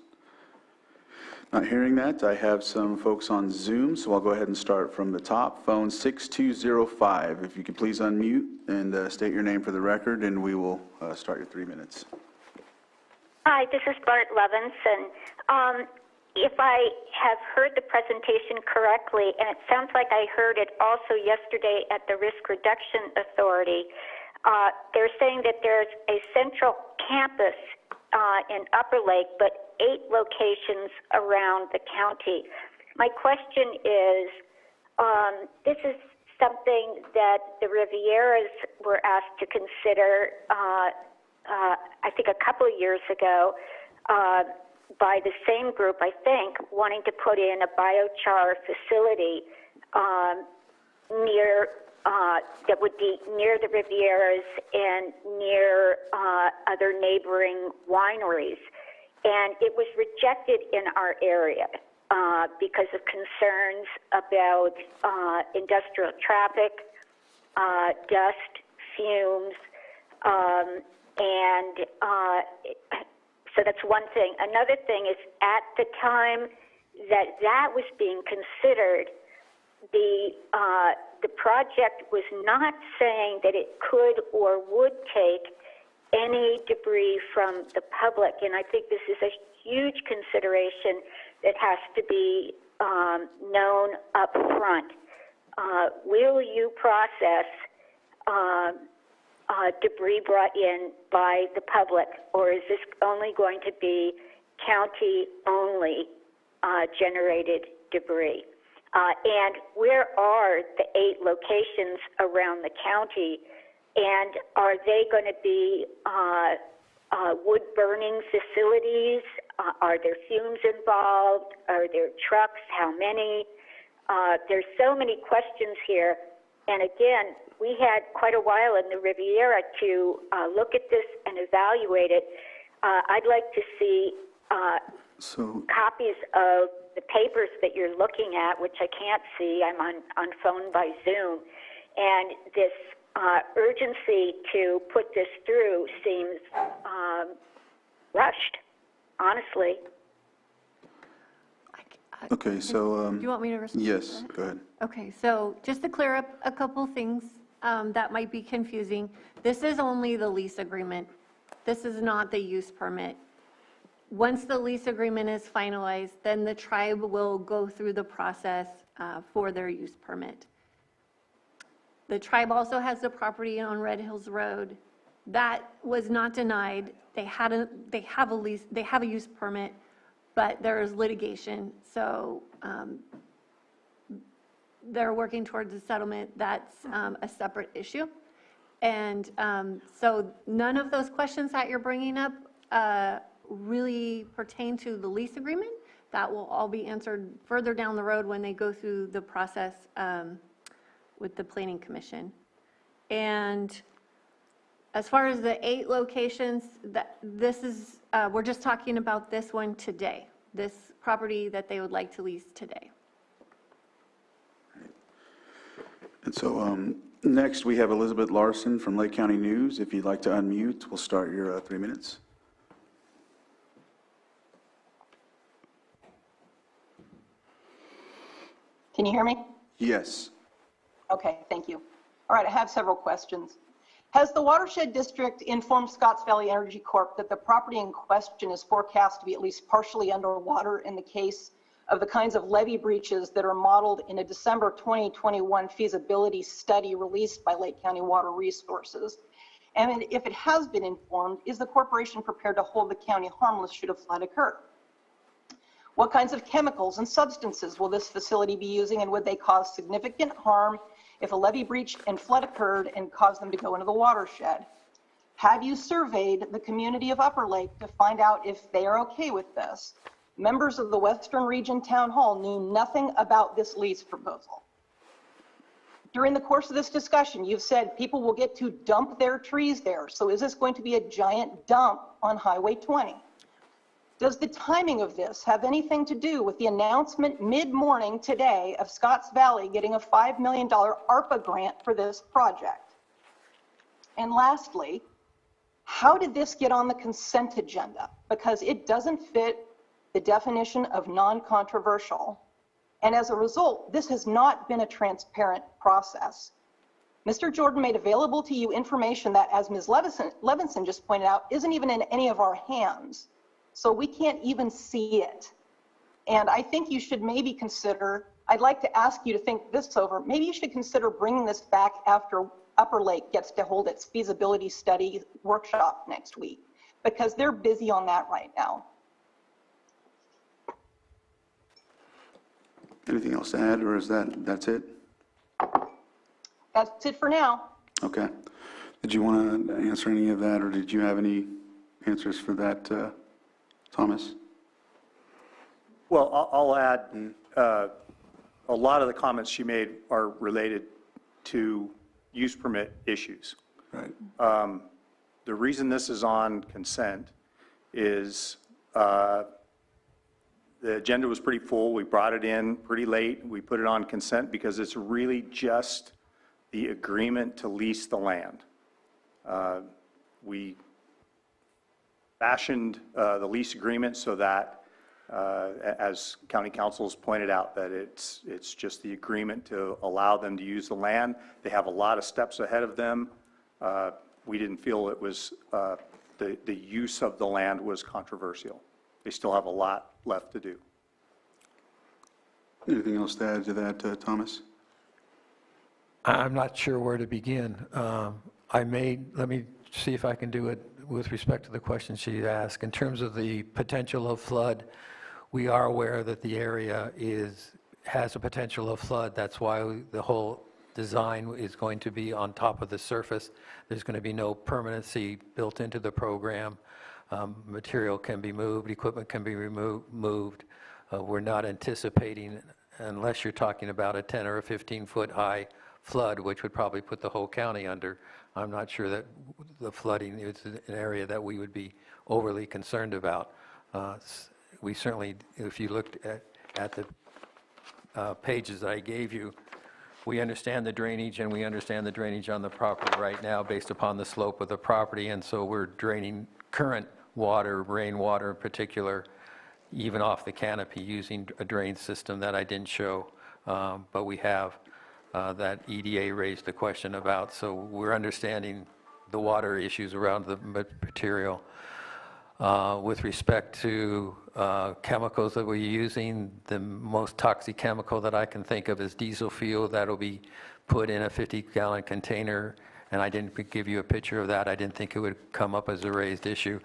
Not hearing that. I have some folks on Zoom, so I'll go ahead and start from the top. Phone 6205, if you could please unmute and state your name for the record, and we will start your 3 minutes. Hi, this is Bart Levinson. If I have heard the presentation correctly, and it sounds like I heard it also yesterday at the Risk Reduction Authority, they're saying that there's a central campus in Upper Lake, but 8 locations around the county. My question is, this is something that the Rivieras were asked to consider, I think a couple of years ago, by the same group, I think, wanting to put in a biochar facility that would be near the Rivieras and near other neighboring wineries. And it was rejected in our area because of concerns about industrial traffic, dust, fumes, so that's one thing. Another thing is, at the time that was being considered, the project was not saying that it could or would take any debris from the public, and I think this is a huge consideration that has to be known up front. Will you process debris brought in by the public, or is this only going to be county-only generated debris? And where are the 8 locations around the county, and are they going to be wood-burning facilities? Are there fumes involved? Are there trucks? How many? There's so many questions here. And again, we had quite a while in the Riviera to look at this and evaluate it. I'd like to see copies of the papers that you're looking at, which I can't see. I'm on phone by Zoom. And this urgency to put this through seems rushed, honestly. Okay, so, Do you want me to respond? yes, go ahead. Okay, so just to clear up a couple things that might be confusing, this is only the lease agreement. This is not the use permit. Once the lease agreement is finalized, then the tribe will go through the process for their use permit. The tribe also has the property on Red Hills Road. That was not denied. They have a lease, they have a use permit, but there is litigation, so they're working towards a settlement. That's a separate issue. And so none of those questions that you're bringing up really pertain to the lease agreement. That will all be answered further down the road when they go through the process with the Planning Commission. And as far as the 8 locations, this is, we're just talking about this one today, this property that they would like to lease today. And so next we have Elizabeth Larson from Lake County News. If you'd like to unmute, we'll start your 3 minutes. Can you hear me? Yes. Okay, thank you. All right, I have several questions. Has the Watershed District informed Scotts Valley Energy Corp that the property in question is forecast to be at least partially underwater in the case of the kinds of levee breaches that are modeled in a December 2021 feasibility study released by Lake County Water Resources? And if it has been informed, is the corporation prepared to hold the county harmless should a flood occur? What kinds of chemicals and substances will this facility be using, and would they cause significant harm if a levee breach and flood occurred and caused them to go into the watershed? Have you surveyed the community of Upper Lake to find out if they are okay with this? Members of the Western Region Town Hall knew nothing about this lease proposal. During the course of this discussion, you've said people will get to dump their trees there. So is this going to be a giant dump on Highway 20? Does the timing of this have anything to do with the announcement mid-morning today of Scotts Valley getting a $5 million ARPA grant for this project? And lastly, how did this get on the consent agenda? Because it doesn't fit the definition of non-controversial. And as a result, this has not been a transparent process. Mr. Jordan made available to you information that, as Ms. Levinson just pointed out, isn't even in any of our hands. So we can't even see it. And I think you should maybe consider, I'd like to ask you to think this over, maybe you should consider bringing this back after Upper Lake gets to hold its feasibility study workshop next week, because they're busy on that right now. Anything else to add, or is that's it? That's it for now. Okay. Did you want to answer any of that, or did you have any answers for that, Thomas? Well, I'll add, a lot of the comments she made are related to use permit issues. Right. The reason this is on consent is the agenda was pretty full. We brought it in pretty late. We put it on consent because it's really just the agreement to lease the land. We fashioned the lease agreement so that, as county councils pointed out, that it's just the agreement to allow them to use the land. They have a lot of steps ahead of them. We didn't feel it was, the use of the land was controversial. They still have a lot left to do. Anything else to add to that, Thomas? I'm not sure where to begin. Let me see if I can do it with respect to the question she asked. In terms of the potential of flood, we are aware that the area has a potential of flood. That's why the whole design is going to be on top of the surface. There's going to be no permanency built into the program. Material can be moved, equipment can be moved. We're not anticipating unless you're talking about a 10 or a 15-foot high flood, which would probably put the whole county under, I'm not sure that the flooding is an area that we would be overly concerned about. We certainly, if you looked at the pages that I gave you, we understand the drainage, and we understand the drainage on the property right now based upon the slope of the property, and so we're draining current water, rainwater in particular, even off the canopy using a drain system that I didn't show, but we have that EDA raised the question about, so we're understanding the water issues around the material. With respect to chemicals that we're using, the most toxic chemical that I can think of is diesel fuel. That'll be put in a 50-gallon container, and I didn't give you a picture of that. I didn't think it would come up as a raised issue,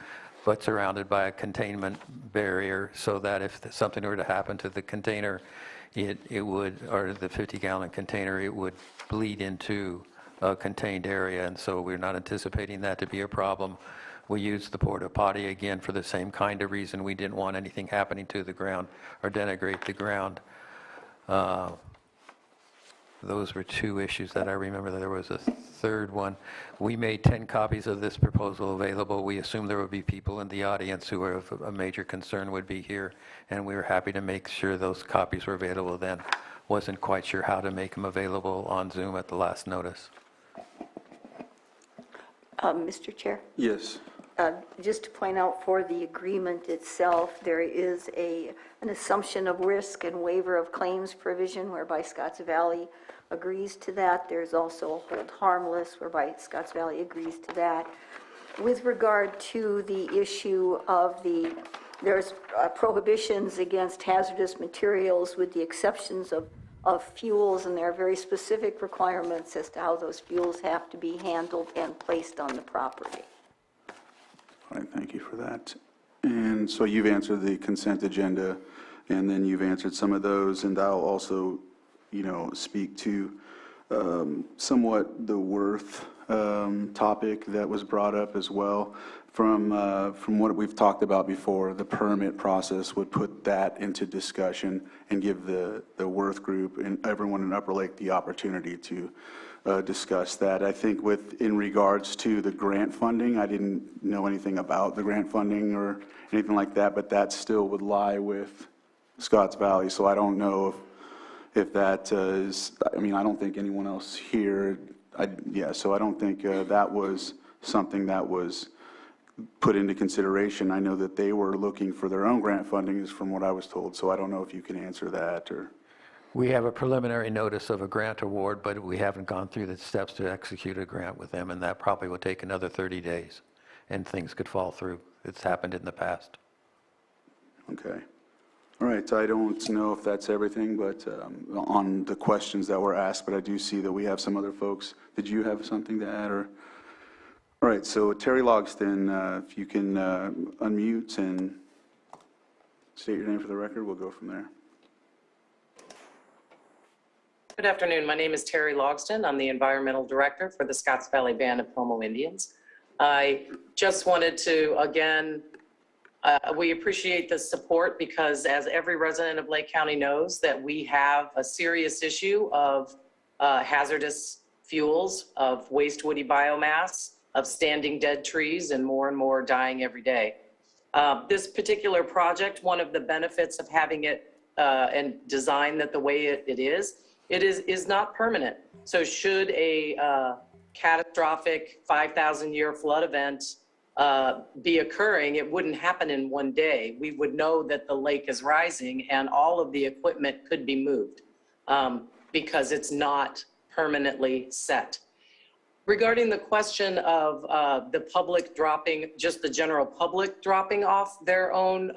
but surrounded by a containment barrier so that if something were to happen to the container, it would, or the 50-gallon container, it would bleed into a contained area, and so we're not anticipating that to be a problem. We used the porta potty again for the same kind of reason. We didn't want anything happening to the ground or denigrate the ground. Those were two issues that I remember. There was a third one. We made 10 copies of this proposal available. We assumed there would be people in the audience who were of a major concern would be here, and we were happy to make sure those copies were available then. Wasn't quite sure how to make them available on Zoom at the last notice. Mr. Chair? Yes. Just to point out, for the agreement itself, there is an assumption of risk and waiver of claims provision whereby Scotts Valley agrees to that. There's also a hold harmless whereby Scotts Valley agrees to that. With regard to the issue of there's prohibitions against hazardous materials with the exceptions of fuels, and there are very specific requirements as to how those fuels have to be handled and placed on the property. All right, thank you for that. And so you've answered the consent agenda, and then you've answered some of those, and I'll also, speak to somewhat the worth topic that was brought up as well. From what we've talked about before, the permit process would put that into discussion and give the Worth group and everyone in Upper Lake the opportunity to discuss that. I think in regards to the grant funding, I didn't know anything about the grant funding or anything like that, but that still would lie with Scotts Valley. So I don't know if that is, I don't think anyone else here, so I don't think that was something that was put into consideration. I know that they were looking for their own grant funding, is from what I was told, so I don't know if you can answer that or. We have a preliminary notice of a grant award, but we haven't gone through the steps to execute a grant with them, and that probably will take another 30 days, and things could fall through. It's happened in the past. Okay. All right, I don't know if that's everything, but on the questions that were asked, but I do see that we have some other folks. Did you have something to add? Or? All right, so Terry Logston, if you can unmute and state your name for the record, we'll go from there. Good afternoon. My name is Terry Logston. I'm the Environmental Director for the Scotts Valley Band of Pomo Indians. I just wanted to, again, we appreciate the support because as every resident of Lake County knows that we have a serious issue of hazardous fuels, of waste woody biomass, of standing dead trees, and more dying every day. This particular project, one of the benefits of having it and design that the way it is not permanent. So should a catastrophic 5,000-year flood event be occurring, it wouldn't happen in one day. We would know that the lake is rising and all of the equipment could be moved because it's not permanently set. Regarding the question of the public dropping, just the general public dropping off their own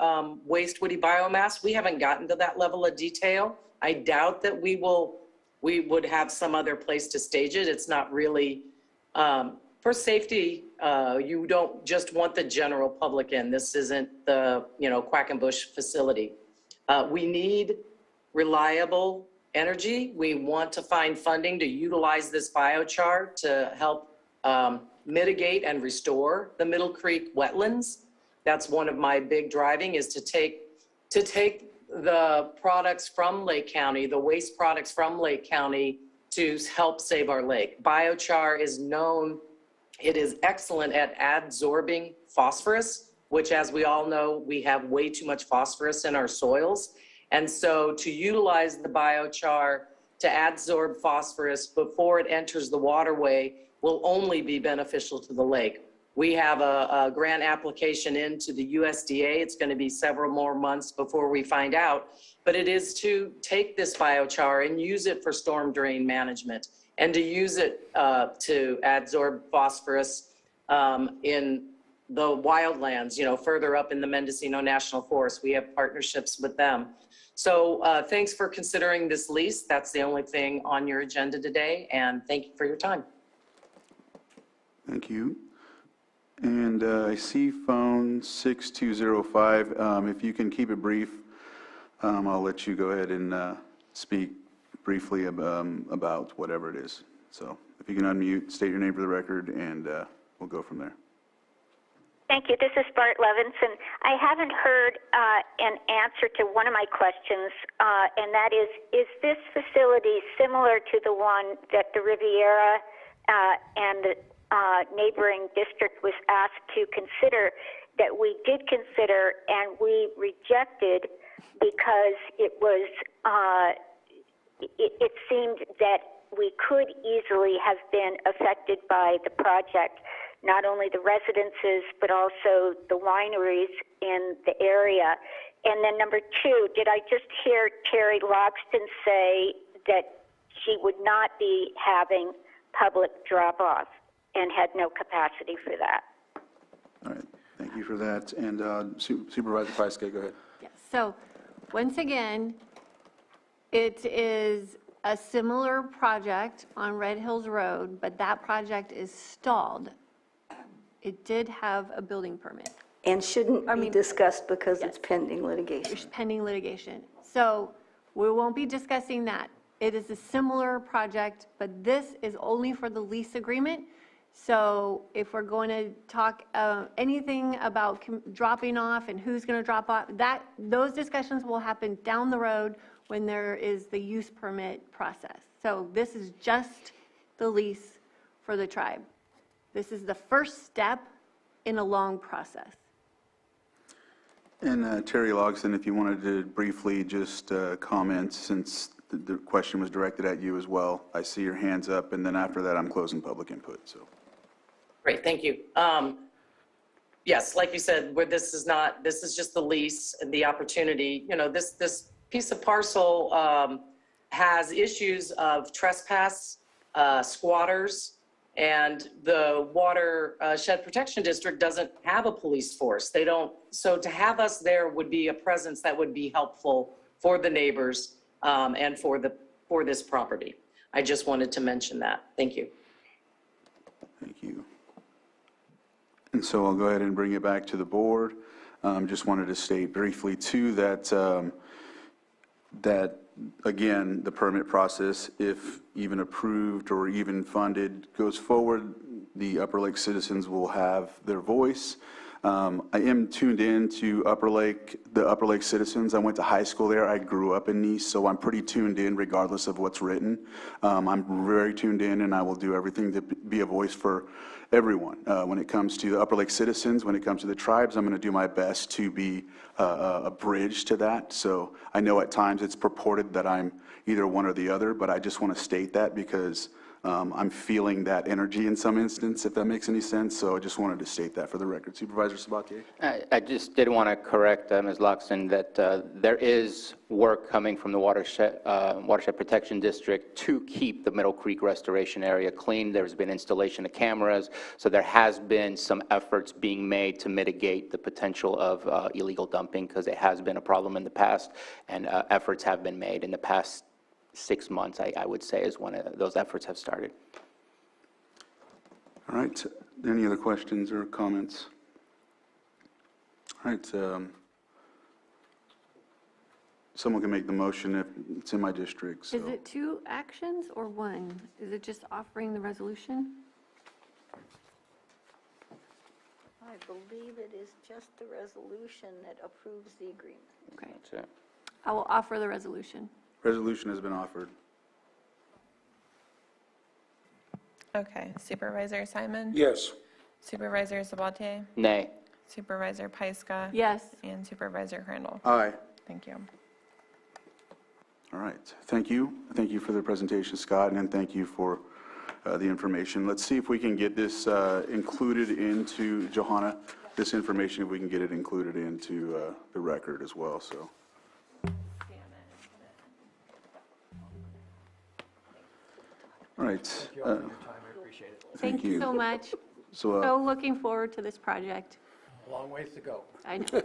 waste woody biomass, we haven't gotten to that level of detail. I doubt that we would have some other place to stage it. It's not really, for safety, you don't just want the general public in. This isn't the, Quackenbush facility. We need reliable energy. We want to find funding to utilize this biochar to help mitigate and restore the Middle Creek wetlands. That's one of my big driving is to take the products from Lake County, the waste products from Lake County to help save our lake. Biochar is known, it is excellent at adsorbing phosphorus, which, as we all know, we have way too much phosphorus in our soils. And so to utilize the biochar to adsorb phosphorus before it enters the waterway will only be beneficial to the lake. We have a grant application into the USDA. It's going to be several more months before we find out, but it is to take this biochar and use it for storm drain management and to use it to adsorb phosphorus in the wildlands, you know, further up in the Mendocino National Forest. We have partnerships with them. So thanks for considering this lease. That's the only thing on your agenda today, and thank you for your time. Thank you. And I see phone 6205. If you can keep it brief, I'll let you go ahead and speak briefly about whatever it is. So if you can unmute, state your name for the record, and we'll go from there. Thank you. This is Bart Levinson. I haven't heard an answer to one of my questions, and that is this facility similar to the one that the Riviera and the neighboring district was asked to consider, that we did consider and we rejected because it was, it seemed that we could easily have been affected by the project, not only the residences, but also the wineries in the area. And then number two, did I just hear Terry Logston say that she would not be having public drop-off and had no capacity for that? All right, thank you for that. And Supervisor Pyska, go ahead. Yes. So once again, it is a similar project on Red Hills Road, but that project is stalled. It did have a building permit. And shouldn't be discussed because it's pending litigation. It's pending litigation. So we won't be discussing that. It is a similar project, but this is only for the lease agreement. So if we're going to talk anything about dropping off and who's going to drop off, those discussions will happen down the road when there is the use permit process. So this is just the lease for the tribe. This is the first step in a long process. And Terry Logston, if you wanted to briefly just comment, since the question was directed at you as well. I see your hands up, and then after that, I'm closing public input. So. Great, thank you. Yes, like you said, where this is just the lease and the opportunity. You know, this piece of parcel has issues of trespass, squatters, and the Watershed Protection District doesn't have a police force. They don't. So to have us there would be a presence that would be helpful for the neighbors and for this property. I just wanted to mention that. Thank you. Thank you. And so I'll go ahead and bring it back to the board. Just wanted to state briefly too that that again, the permit process, if even approved or even funded, goes forward, the Upper Lake citizens will have their voice. I am tuned in to the Upper Lake citizens. I went to high school there. I grew up in Nice, so I'm pretty tuned in regardless of what's written. I'm very tuned in, and I will do everything to be a voice for everyone. When it comes to the Upper Lake citizens, when it comes to the tribes, I'm going to do my best to be a bridge to that. So I know at times it's purported that I'm either one or the other, but I just want to state that because I'm feeling that energy in some instance, if that makes any sense. So I just wanted to state that for the record. Supervisor Sabatier? I just did want to correct Ms. Loxton that there is work coming from the Watershed Protection District to keep the Middle Creek restoration area clean. There's been installation of cameras, so there has been some efforts being made to mitigate the potential of illegal dumping, because it has been a problem in the past, and efforts have been made in the past 6 months, I would say, is when those efforts have started. All right. Any other questions or comments? All right. Someone can make the motion if it's in my district. So. Is it 2 actions or 1? Is it just offering the resolution? I believe it is just the resolution that approves the agreement. Okay. That's it. I will offer the resolution. Resolution has been offered. Okay, Supervisor Simon? Yes. Supervisor Sabatier? Nay. Supervisor Pyska? Yes. And Supervisor Crandall? Aye. Thank you. All right, thank you. Thank you for the presentation, Scott, and thank you for the information. Let's see if we can get this included into, Johanna, this information, if we can get it included into the record as well, so. All right. Thank you all for your time, I appreciate it. Thank you so much. So, So looking forward to this project. Long ways to go. I know.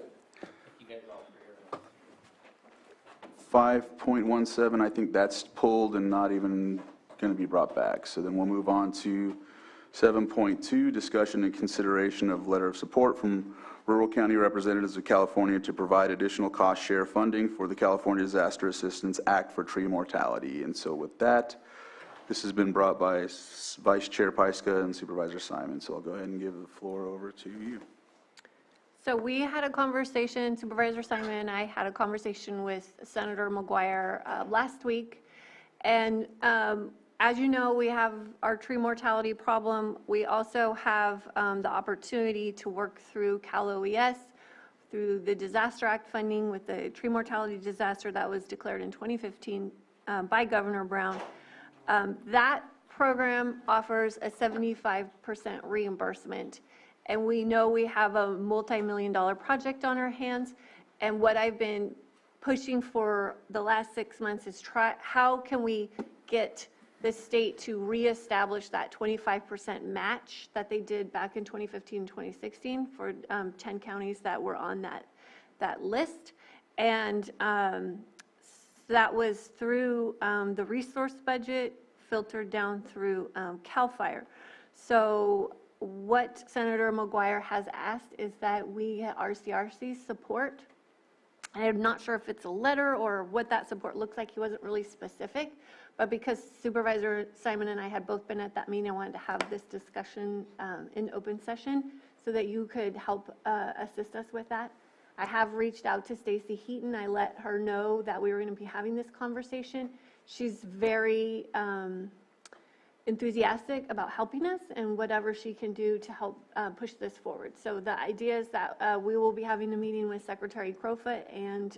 5.17, I think that's pulled and not even going to be brought back. So then we'll move on to 7.2, discussion and consideration of letter of support from rural county representatives of California to provide additional cost share funding for the California Disaster Assistance Act for tree mortality. And so with that, this has been brought by Vice Chair Pyska and Supervisor Simon. So I'll go ahead and give the floor over to you. So we had a conversation, Supervisor Simon and I had a conversation with Senator McGuire last week. And as you know, we have our tree mortality problem. We also have the opportunity to work through Cal OES, through the Disaster Act funding with the tree mortality disaster that was declared in 2015 by Governor Brown. That program offers a 75% reimbursement. And we know we have a multi-million-dollar project on our hands. And what I've been pushing for the last 6 months is how can we get the state to reestablish that 25% match that they did back in 2015 and 2016 for 10 counties that were on that list. And that was through the resource budget, filtered down through CAL FIRE. So what Senator McGuire has asked is that we RCRC support. I'm not sure if it's a letter or what that support looks like. He wasn't really specific, but because Supervisor Simon and I had both been at that meeting, I wanted to have this discussion in open session so that you could help assist us with that. I have reached out to Stacy Heaton. I let her know that we were going to be having this conversation. She's very enthusiastic about helping us and whatever she can do to help push this forward. So the idea is that we will be having a meeting with Secretary Crowfoot and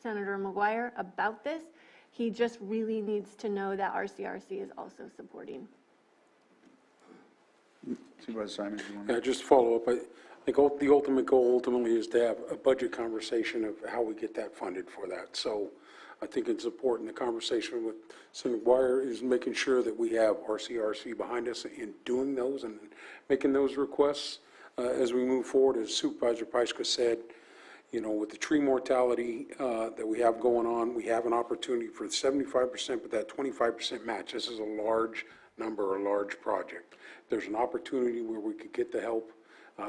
Senator McGuire about this. He just really needs to know that RCRC is also supporting. Supervisor Simon, do you want to? Yeah, just to follow up, I think the ultimate goal ultimately is to have a budget conversation of how we get that funded for that. So I think it's important, the conversation with Senator McGuire is making sure that we have RCRC behind us in doing those and making those requests as we move forward. As Supervisor Pyska said, you know, with the tree mortality that we have going on, we have an opportunity for 75%, but that 25% match, this is a large number, a large project. There's an opportunity where we could get the help,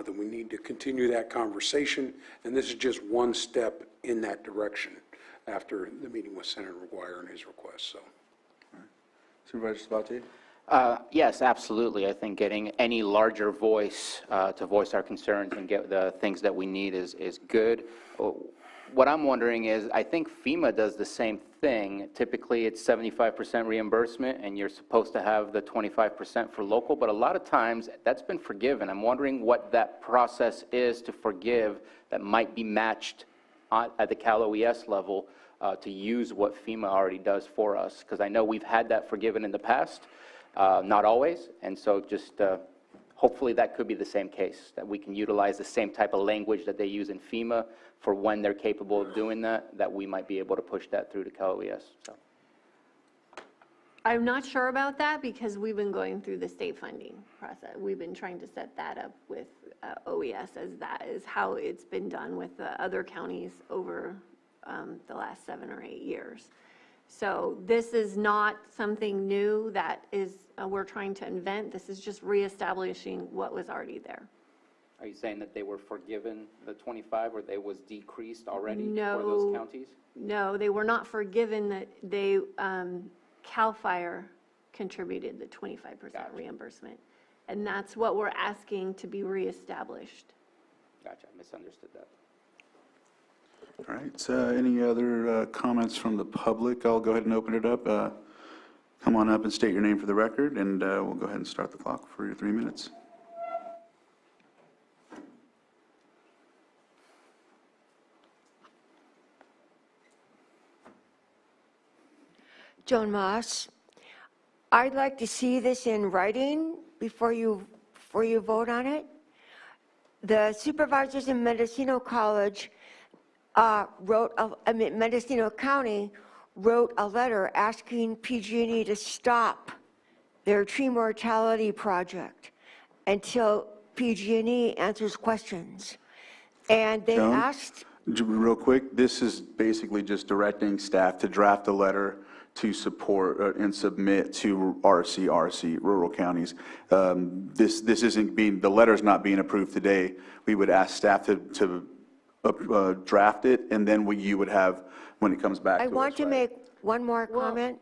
then we need to continue that conversation, and this is just one step in that direction after the meeting with Senator McGuire and his request. So, Supervisor Sabatier? Yes, absolutely. I think getting any larger voice to voice our concerns and get the things that we need is good. What I'm wondering is, I think FEMA does the same thing. Typically, it's 75% reimbursement, and you're supposed to have the 25% for local, but a lot of times that's been forgiven. I'm wondering what that process is to forgive that might be matched at the Cal OES level to use what FEMA already does for us, because I know we've had that forgiven in the past, not always, and so just hopefully that could be the same case, that we can utilize the same type of language that they use in FEMA for when they're capable of doing that, that we might be able to push that through to Cal OES. So. I'm not sure about that because we've been going through the state funding process. We've been trying to set that up with OES, as that is how it's been done with the other counties over the last 7 or 8 years. So this is not something new that is we're trying to invent. This is just reestablishing what was already there. Are you saying that they were forgiven the 25, or they was decreased already No, for those counties? No, they were not forgiven. That they CAL FIRE contributed the 25% reimbursement, and that's what we're asking to be reestablished. Gotcha, I misunderstood that. All right, so any other comments from the public? I'll go ahead and open it up. Come on up and state your name for the record, and we'll go ahead and start the clock for your 3 minutes. Joan Moss, I'd like to see this in writing before you vote on it. The supervisors in Mendocino College Mendocino County wrote a letter asking PG&E to stop their tree mortality project until PG&E answers questions. And they Joan? asked, Real quick, this is basically just directing staff to draft a letter to support and submit to RCRC, rural counties. This isn't being, the letter's not being approved today. We would ask staff to draft it, and then you would have, when it comes back to us. I want to make one more comment.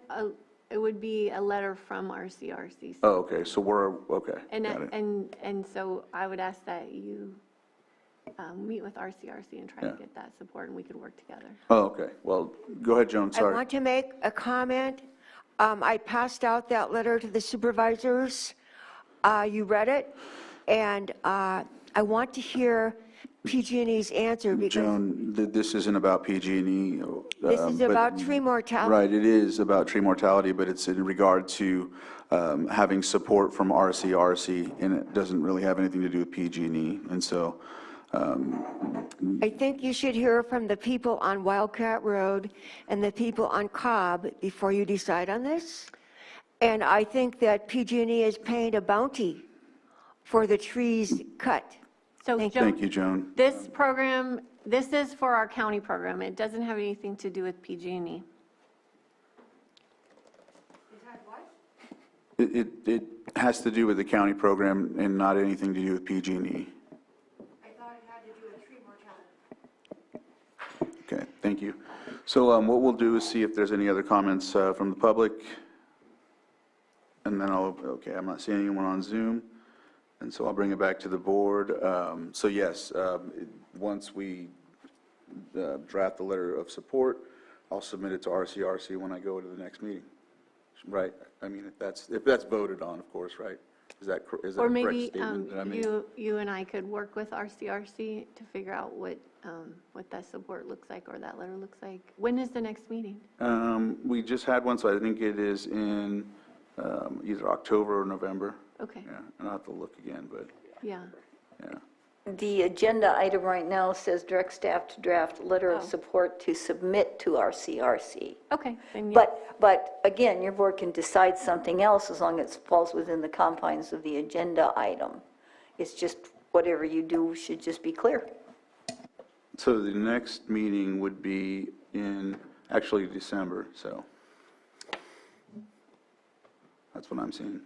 It would be a letter from RCRC. Oh, okay, so we're, okay, And, got it. and so I would ask that you meet with RCRC and try to get that support, and we could work together. Oh, okay, well, go ahead, Joan, I sorry. want to make a comment. I passed out that letter to the supervisors. You read it, and I want to hear PG&E's answer because Joan, this isn't about PG&E. this is about tree mortality. Right, it is about tree mortality, but it's in regard to having support from RCRC, and it doesn't really have anything to do with PG&E. And so I think you should hear from the people on Wildcat Road and the people on Cobb before you decide on this. And I think that PG&E is paying a bounty for the trees cut. So thank you, Joan. This program, this is for our county program. It doesn't have anything to do with PG&E. It has to do with the county program and not anything to do with PG&E. I thought it had to do with tree mortality. Okay, thank you. So what we'll do is see if there's any other comments from the public. And then okay, I'm not seeing anyone on Zoom. And so I'll bring it back to the board. So yes, once we draft the letter of support, I'll submit it to RCRC when I go to the next meeting. Right? I mean, if that's voted on, of course, right? Is that a correct statement that I made? You and I could work with RCRC to figure out what that support looks like or that letter looks like. When is the next meeting? We just had one, so I think it is in either October or November. Okay. Yeah, and I'll have to look again, but Yeah. yeah. The agenda item right now says direct staff to draft letter of support to submit to RCRC. Okay. Then yeah. But again, your board can decide something else as long as it falls within the confines of the agenda item. It's just whatever you do should just be clear. So the next meeting would be in, actually December, so that's what I'm seeing.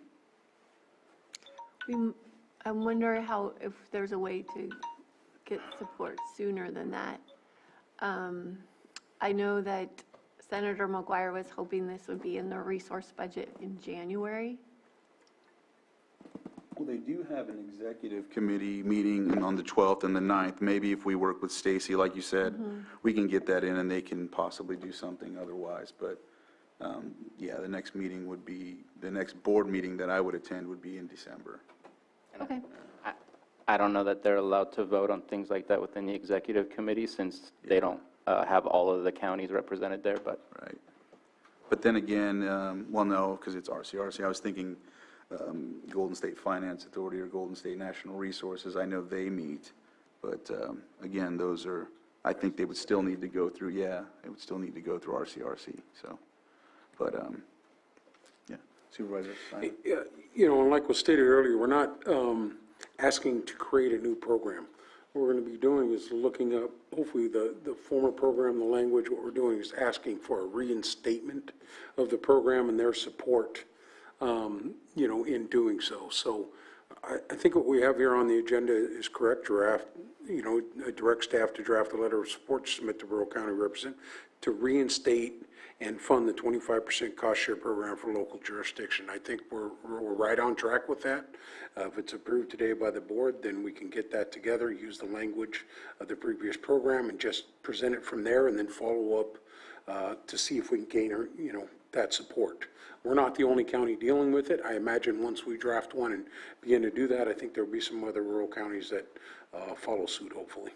I wonder if there's a way to get support sooner than that. I know that Senator McGuire was hoping this would be in the resource budget in January. Well, they do have an executive committee meeting on the 12th and the 9th. Maybe if we work with Stacy, like you said, we can get that in and they can possibly do something otherwise. But yeah, the next meeting would be, the next board meeting that I would attend would be in December. Okay. I don't know that they're allowed to vote on things like that within the executive committee since they don't have all of the counties represented there, but. Right. But then again, well, no, because it's RCRC. I was thinking Golden State Finance Authority or Golden State National Resources. I know they meet, but again, those are, I think they would still need to go through, it would still need to go through RCRC, so. But, yeah, Supervisor Simon? You know, and like was stated earlier, we're not asking to create a new program. What we're going to be doing is looking up, hopefully, the former program, the language. What we're doing is asking for a reinstatement of the program and their support, you know, in doing so. So I think what we have here on the agenda is correct. Draft, you know, direct staff to draft a letter of support to submit to Rural County to reinstate and fund the 25% cost share program for local jurisdiction. I think we're right on track with that. If it's approved today by the board, then we can get that together, use the language of the previous program, and just present it from there, and then follow up to see if we can gain, that support. We're not the only county dealing with it. I imagine once we draft one and begin to do that, I think there'll be some other rural counties that follow suit, hopefully.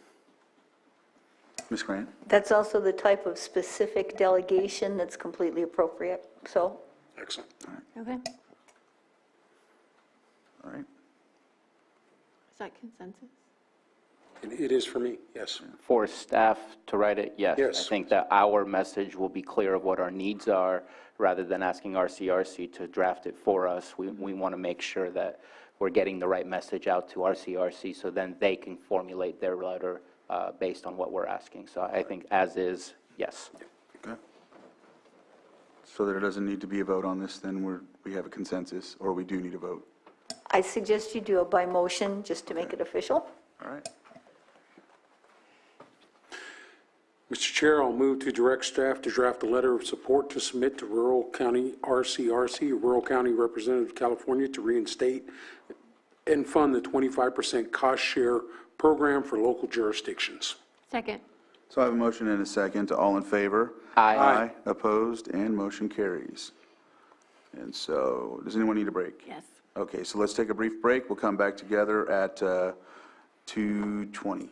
Ms. Grant? That's also the type of specific delegation that's completely appropriate, so. Excellent. Okay. Is All right. that consensus? It is for me, yes. For staff to write it, yes. Yes. I think that our message will be clear of what our needs are, rather than asking RCRC to draft it for us. We want to make sure that we're getting the right message out to RCRC, so then they can formulate their letter based on what we're asking. So I think as is, yes. Okay. So there doesn't need to be a vote on this, then we have a consensus, or we do need a vote? I suggest you do it by motion, just to make it official. All right. Mr. Chair, I'll move to direct staff to draft a letter of support to submit to Rural County RCRC, Rural County Representative of California, to reinstate and fund the 25% cost share program for local jurisdictions. Second. So I have a motion and a second. All in favor? Aye. Opposed, and motion carries. And so, does anyone need a break? Yes. Okay, so let's take a brief break. We'll come back together at 2:20.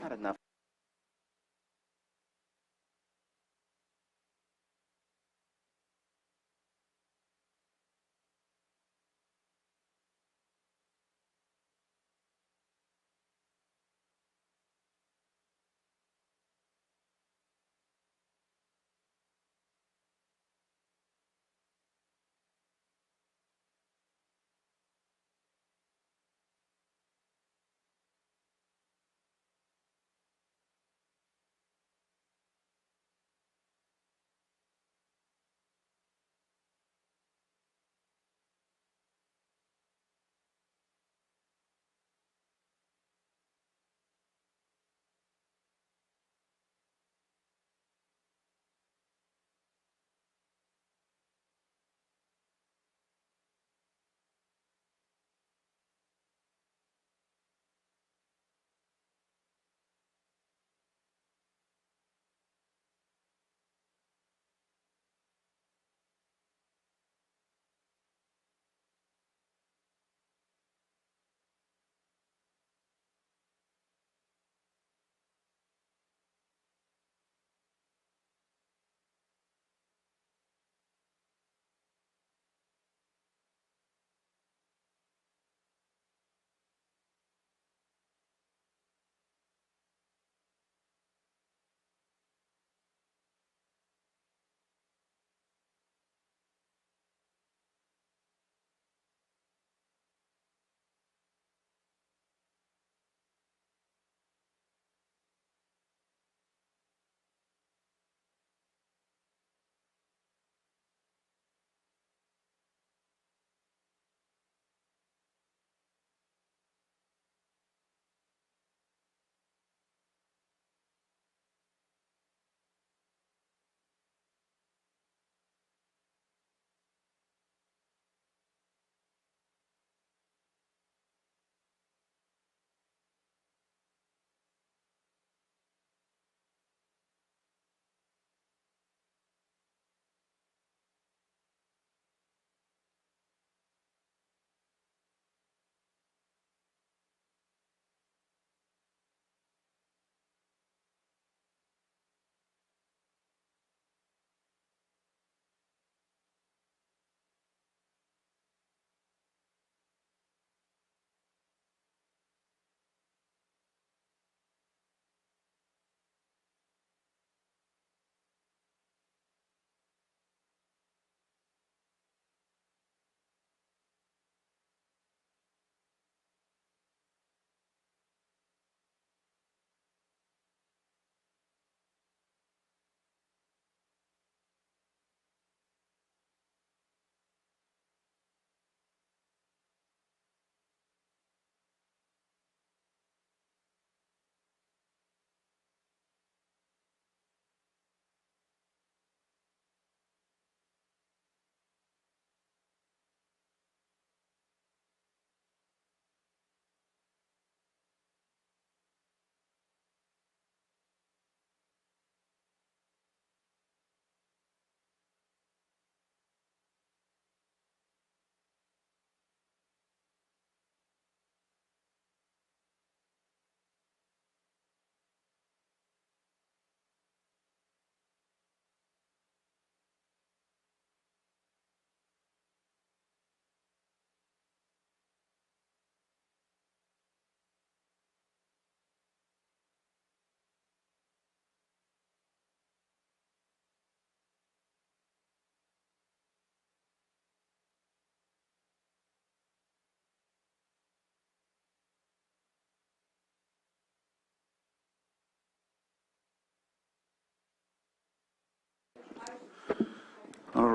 Not enough.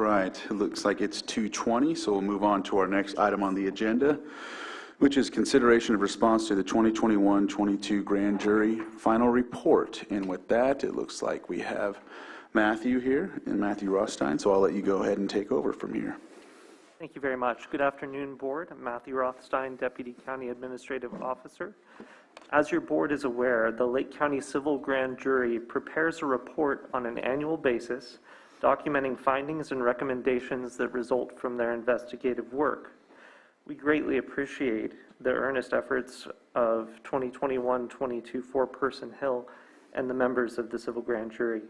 right, it looks like it's 2:20, so we'll move on to our next item on the agenda, which is consideration of response to the 2021-22 grand jury final report. And with that, it looks like we have Matthew here, and Matthew Rothstein, so I'll let you go ahead and take over from here. Thank you very much. Good afternoon, Board. I'm Matthew Rothstein, Deputy County Administrative Officer. As your board is aware, the Lake County Civil Grand Jury prepares a report on an annual basis documenting findings and recommendations that result from their investigative work. We greatly appreciate the earnest efforts of 2021-22 four-person Hill and the members of the Civil Grand Jury.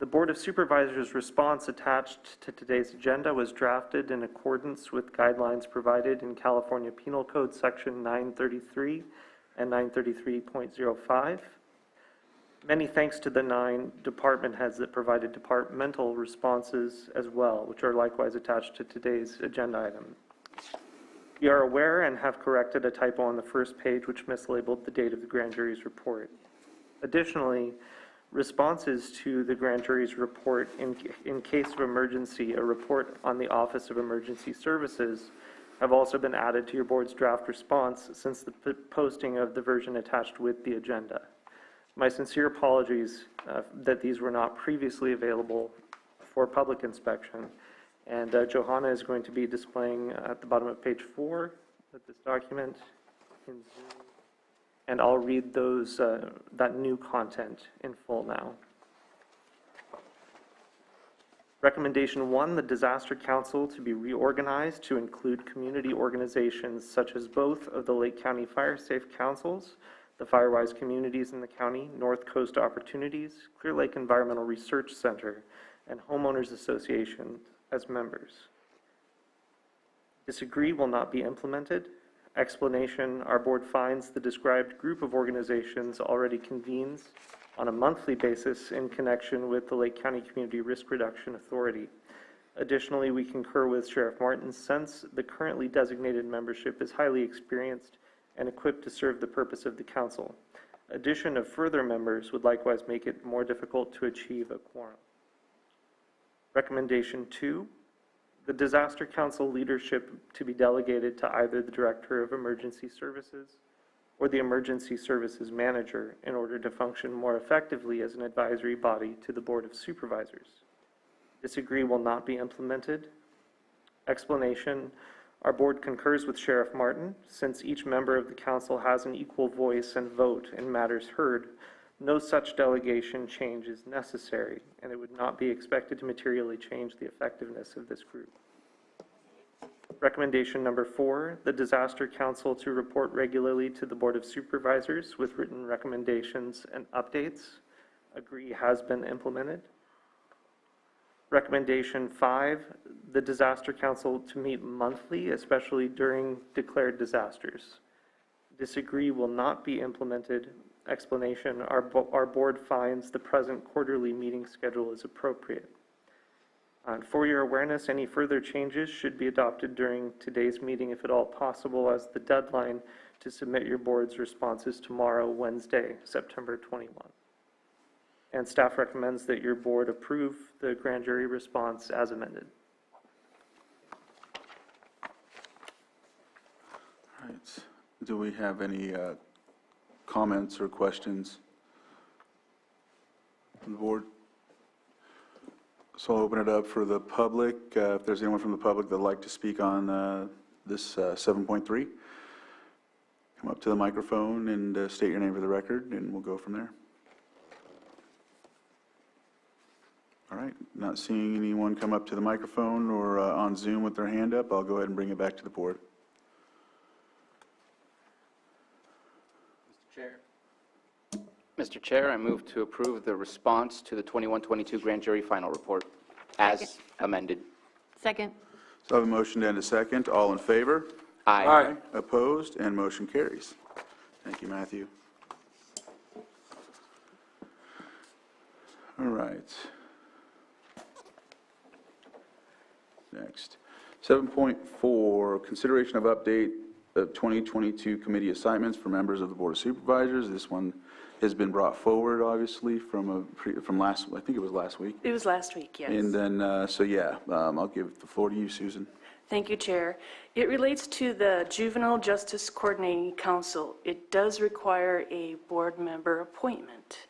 The Board of Supervisors' response attached to today's agenda was drafted in accordance with guidelines provided in California Penal Code Section 933 and 933.05. Many thanks to the 9 department heads that provided departmental responses as well, which are likewise attached to today's agenda item. We are aware and have corrected a typo on the first page which mislabeled the date of the grand jury's report. Additionally, responses to the grand jury's report in case of emergency, a report on the Office of Emergency Services, have also been added to your board's draft response since the posting of the version attached with the agenda. My sincere apologies that these were not previously available for public inspection. And Johanna is going to be displaying at the bottom of page 4 of this document in Zoom. And I'll read those that new content in full now. Recommendation 1, the Disaster Council to be reorganized to include community organizations such as both of the Lake County Fire Safe Councils, the Firewise Communities in the County, North Coast Opportunities, Clear Lake Environmental Research Center, and Homeowners Association as members. Disagree will not be implemented. Explanation, our board finds the described group of organizations already convenes on a monthly basis in connection with the Lake County Community Risk Reduction Authority. Additionally, we concur with Sheriff Martin's sense the currently designated membership is highly experienced and equipped to serve the purpose of the council. Addition of further members would likewise make it more difficult to achieve a quorum. Recommendation 2, the Disaster Council leadership to be delegated to either the Director of Emergency Services or the Emergency Services Manager in order to function more effectively as an advisory body to the Board of Supervisors. Disagree will not be implemented. Explanation, our board concurs with Sheriff Martin. Since each member of the council has an equal voice and vote in matters heard, no such delegation change is necessary, and it would not be expected to materially change the effectiveness of this group. Recommendation number 4, the Disaster Council to report regularly to the Board of Supervisors with written recommendations and updates. Agree has been implemented. Recommendation 5, the Disaster Council to meet monthly, especially during declared disasters. Disagree will not be implemented. Explanation, our board finds the present quarterly meeting schedule is appropriate. For your awareness, any further changes should be adopted during today's meeting, if at all possible, as the deadline to submit your board's responses tomorrow, Wednesday, September 21. And staff recommends that your board approve the grand jury response as amended. All right. Do we have any comments or questions from the board? So I'll open it up for the public. If there's anyone from the public that'd like to speak on this 7.3, come up to the microphone and state your name for the record, and we'll go from there. All right, not seeing anyone come up to the microphone or on Zoom with their hand up, I'll go ahead and bring it back to the board. Mr. Chair, I move to approve the response to the 21-22 grand jury final report as amended. Second. So I have a motion and a second. All in favor? Aye. Aye. Opposed? And motion carries. Thank you, Matthew. All right. Next. 7.4, consideration of update of 2022 committee assignments for members of the Board of Supervisors. This one has been brought forward, obviously, from last, I think it was last week. It was last week, yes. And then, so yeah, I'll give the floor to you, Susan. Thank you, Chair. It relates to the Juvenile Justice Coordinating Council. It does require a board member appointment.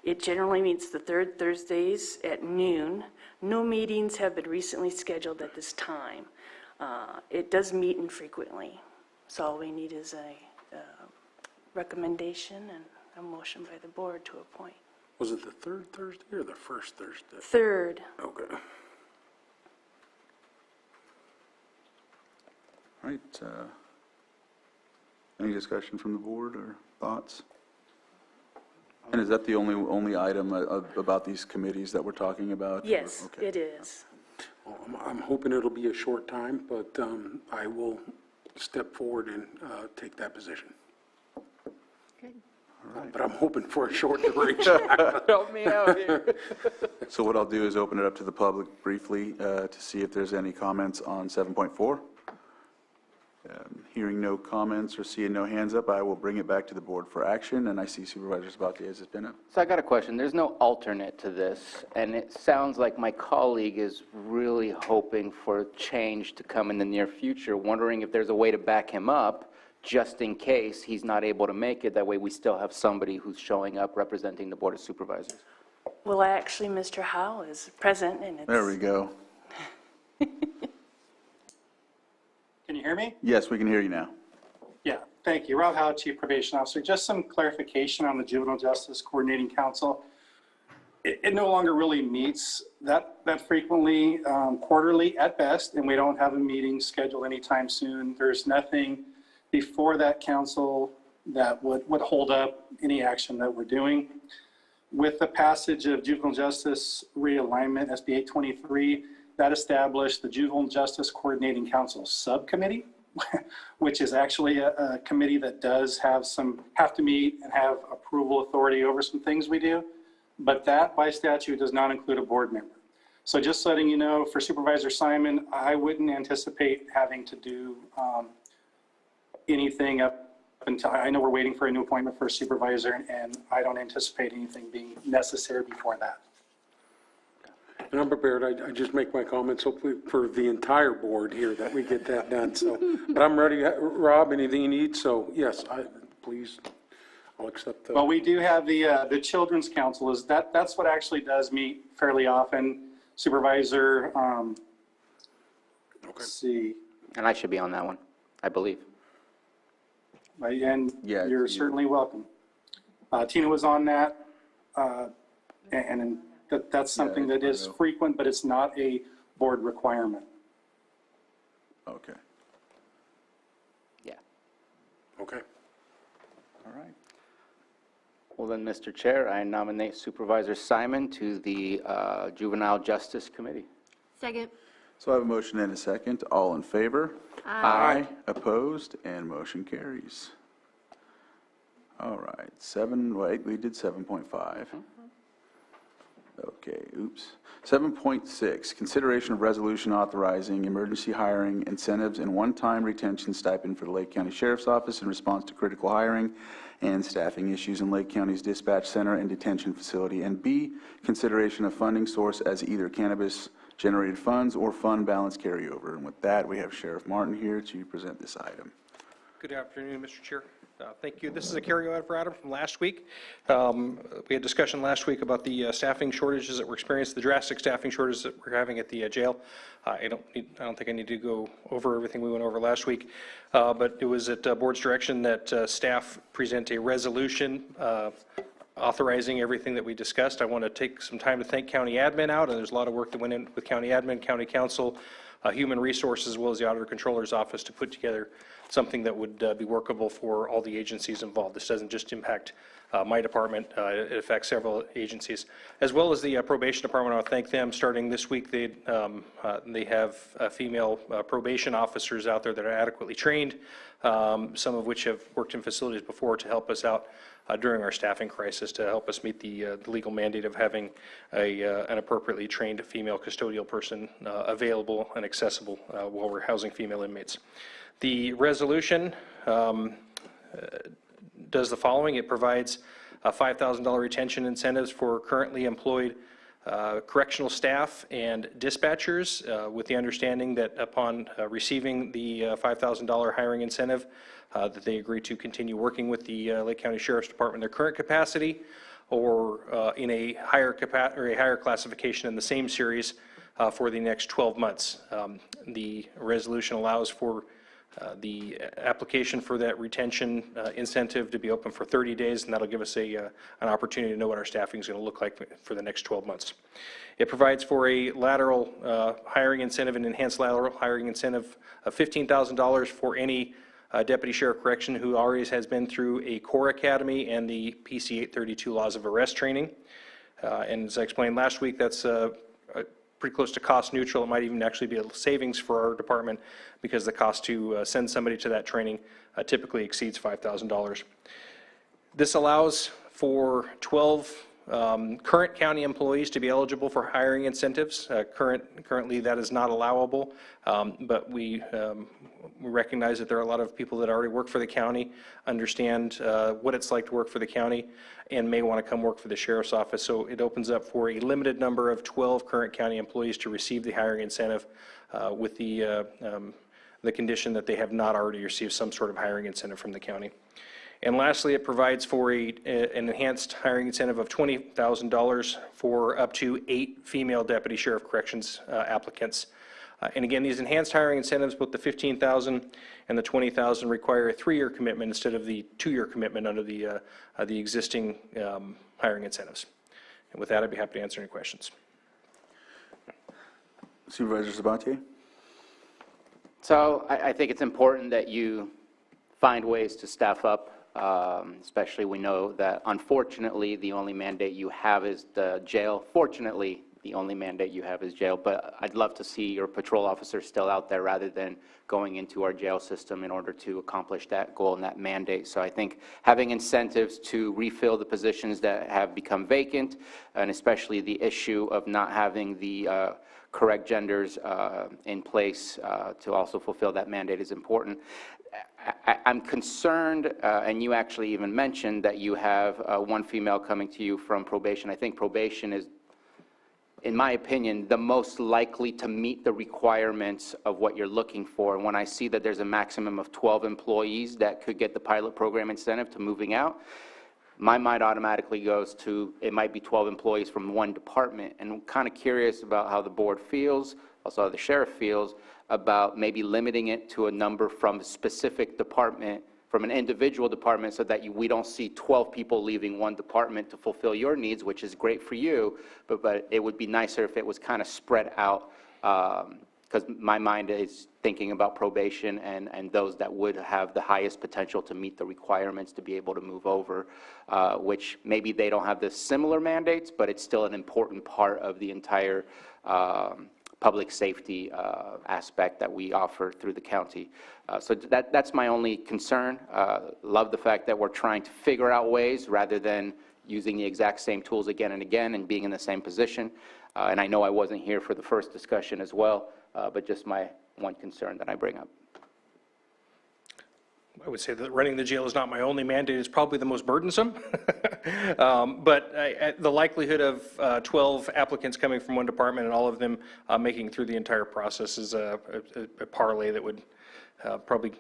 It generally meets the third Thursdays at noon. No meetings have been recently scheduled at this time. It does meet infrequently, so all we need is a recommendation and a motion by the board to appoint. Was it the third Thursday or the first Thursday? Third. Okay. All right. Any discussion from the board or thoughts? And is that the only item about these committees that we're talking about? Yes, Okay. it is. Well, I'm hoping it'll be a short time, but I will step forward and take that position. Good. But I'm hoping for a short duration. Help me out here. So what I'll do is open it up to the public briefly to see if there's any comments on 7.4. Hearing no comments or seeing no hands up, I will bring it back to the board for action, and I see Supervisor Sabatier has his been up. So I got a question. There's no alternate to this, and it sounds like my colleague is really hoping for change to come in the near future, wondering if there's a way to back him up just in case he's not able to make it. That way we still have somebody who's showing up representing the Board of Supervisors. Well, actually, Mr. Howe is present, and it's... There we go. Can you hear me? Yes, we can hear you now. Yeah, thank you. Rob Howe, Chief Probation Officer. Just some clarification on the Juvenile Justice Coordinating Council. It no longer really meets that frequently, quarterly at best, and we don't have a meeting scheduled anytime soon. There's nothing before that council that would hold up any action that we're doing. With the passage of Juvenile Justice Realignment, SB 823, that established the Juvenile Justice Coordinating Council Subcommittee, which is actually a committee that does have to meet and have approval authority over some things we do, but that by statute does not include a board member. So just letting you know, for Supervisor Simon, I wouldn't anticipate having to do anything up until, I know we're waiting for a new appointment for a supervisor, and I don't anticipate anything being necessary before that. And I'm prepared, I just make my comments hopefully for the entire board here that we get that done, so. But I'm ready, Rob, anything you need, so yes, please, I'll accept the. Well, we do have the Children's Council, that's what actually does meet fairly often. Supervisor, let's see. And I should be on that one, I believe. And Yeah, you're certainly welcome. Tina was on that, and that's something that is frequent, but it's not a board requirement. Okay. Yeah. Okay. All right. Well then, Mr. Chair, I nominate Supervisor Simon to the Juvenile Justice Committee. Second. So I have a motion and a second. All in favor? Aye. Opposed? And motion carries. All right, we did 7.5. Okay, oops. 7.6, consideration of resolution authorizing emergency hiring incentives and one-time retention stipend for the Lake County Sheriff's Office in response to critical hiring and staffing issues in Lake County's dispatch center and detention facility. And B, consideration of funding source as either cannabis-generated funds or fund balance carryover. And with that, we have Sheriff Martin here to present this item. Good afternoon, Mr. Chair. Thank you. This is a carryover item from last week. We had discussion last week about the staffing shortages that we're experiencing, the drastic staffing shortages that we're having at the jail. I don't think I need to go over everything we went over last week, but it was at board's direction that staff present a resolution authorizing everything that we discussed. I want to take some time to thank county admin out, and there's a lot of work that went in with county admin, county council, human resources, as well as the auditor controller's office to put together something that would be workable for all the agencies involved. This doesn't just impact my department, it affects several agencies. As well as the probation department, I want to thank them. Starting this week, they have female probation officers out there that are adequately trained, some of which have worked in facilities before to help us out during our staffing crisis, to help us meet the legal mandate of having an appropriately trained female custodial person available and accessible while we're housing female inmates. The resolution does the following. It provides $5,000 retention incentives for currently employed correctional staff and dispatchers, with the understanding that upon receiving the $5,000 hiring incentive, that they agree to continue working with the Lake County Sheriff's Department in their current capacity, or in a higher classification in the same series for the next 12 months. The resolution allows for the application for that retention incentive to be open for 30 days, and that'll give us an opportunity to know what our staffing is going to look like for the next 12 months. It provides for a lateral hiring incentive, an enhanced lateral hiring incentive of $15,000 for any Deputy Sheriff Correction who already has been through a core academy and the PC 832 laws of arrest training. And as I explained last week, that's pretty close to cost neutral. It might even actually be a savings for our department because the cost to send somebody to that training typically exceeds $5,000. This allows for 12 current county employees to be eligible for hiring incentives. Currently that is not allowable, but we recognize that there are a lot of people that already work for the county, understand what it's like to work for the county, and may want to come work for the sheriff's office. So it opens up for a limited number of 12 current county employees to receive the hiring incentive with the condition that they have not already received some sort of hiring incentive from the county. And lastly, it provides for an enhanced hiring incentive of $20,000 for up to 8 female Deputy Sheriff Corrections applicants. And again, these enhanced hiring incentives, both the $15,000 and the $20,000, require a 3-year commitment instead of the 2-year commitment under the existing hiring incentives. And with that, I'd be happy to answer any questions. Supervisor Sabatier? So I think it's important that you find ways to staff up, especially we know that unfortunately the only mandate you have is the jail. Fortunately, the only mandate you have is jail, but I'd love to see your patrol officers still out there rather than going into our jail system in order to accomplish that goal and that mandate. So I think having incentives to refill the positions that have become vacant, and especially the issue of not having the correct genders in place to also fulfill that mandate is important. I'm concerned, and you actually even mentioned that you have one female coming to you from probation. I think probation is, in my opinion, the most likely to meet the requirements of what you're looking for. And when I see that there's a maximum of 12 employees that could get the pilot program incentive to moving out, my mind automatically goes to it might be 12 employees from one department. And I'm kind of curious about how the board feels, also how the sheriff feels, about maybe limiting it to a number from a specific department, from an individual department, so that we don't see 12 people leaving one department to fulfill your needs, which is great for you, but it would be nicer if it was kind of spread out, because my mind is thinking about probation and those that would have the highest potential to meet the requirements to be able to move over, which maybe they don't have the similar mandates, but it's still an important part of the entire public safety aspect that we offer through the county. So that's my only concern. Love the fact that we're trying to figure out ways rather than using the exact same tools again and again and being in the same position. And I know I wasn't here for the first discussion as well, but just my one concern that I bring up. I would say that running the jail is not my only mandate. It's probably the most burdensome. But the likelihood of 12 applicants coming from one department and all of them making it through the entire process is a parlay that would probably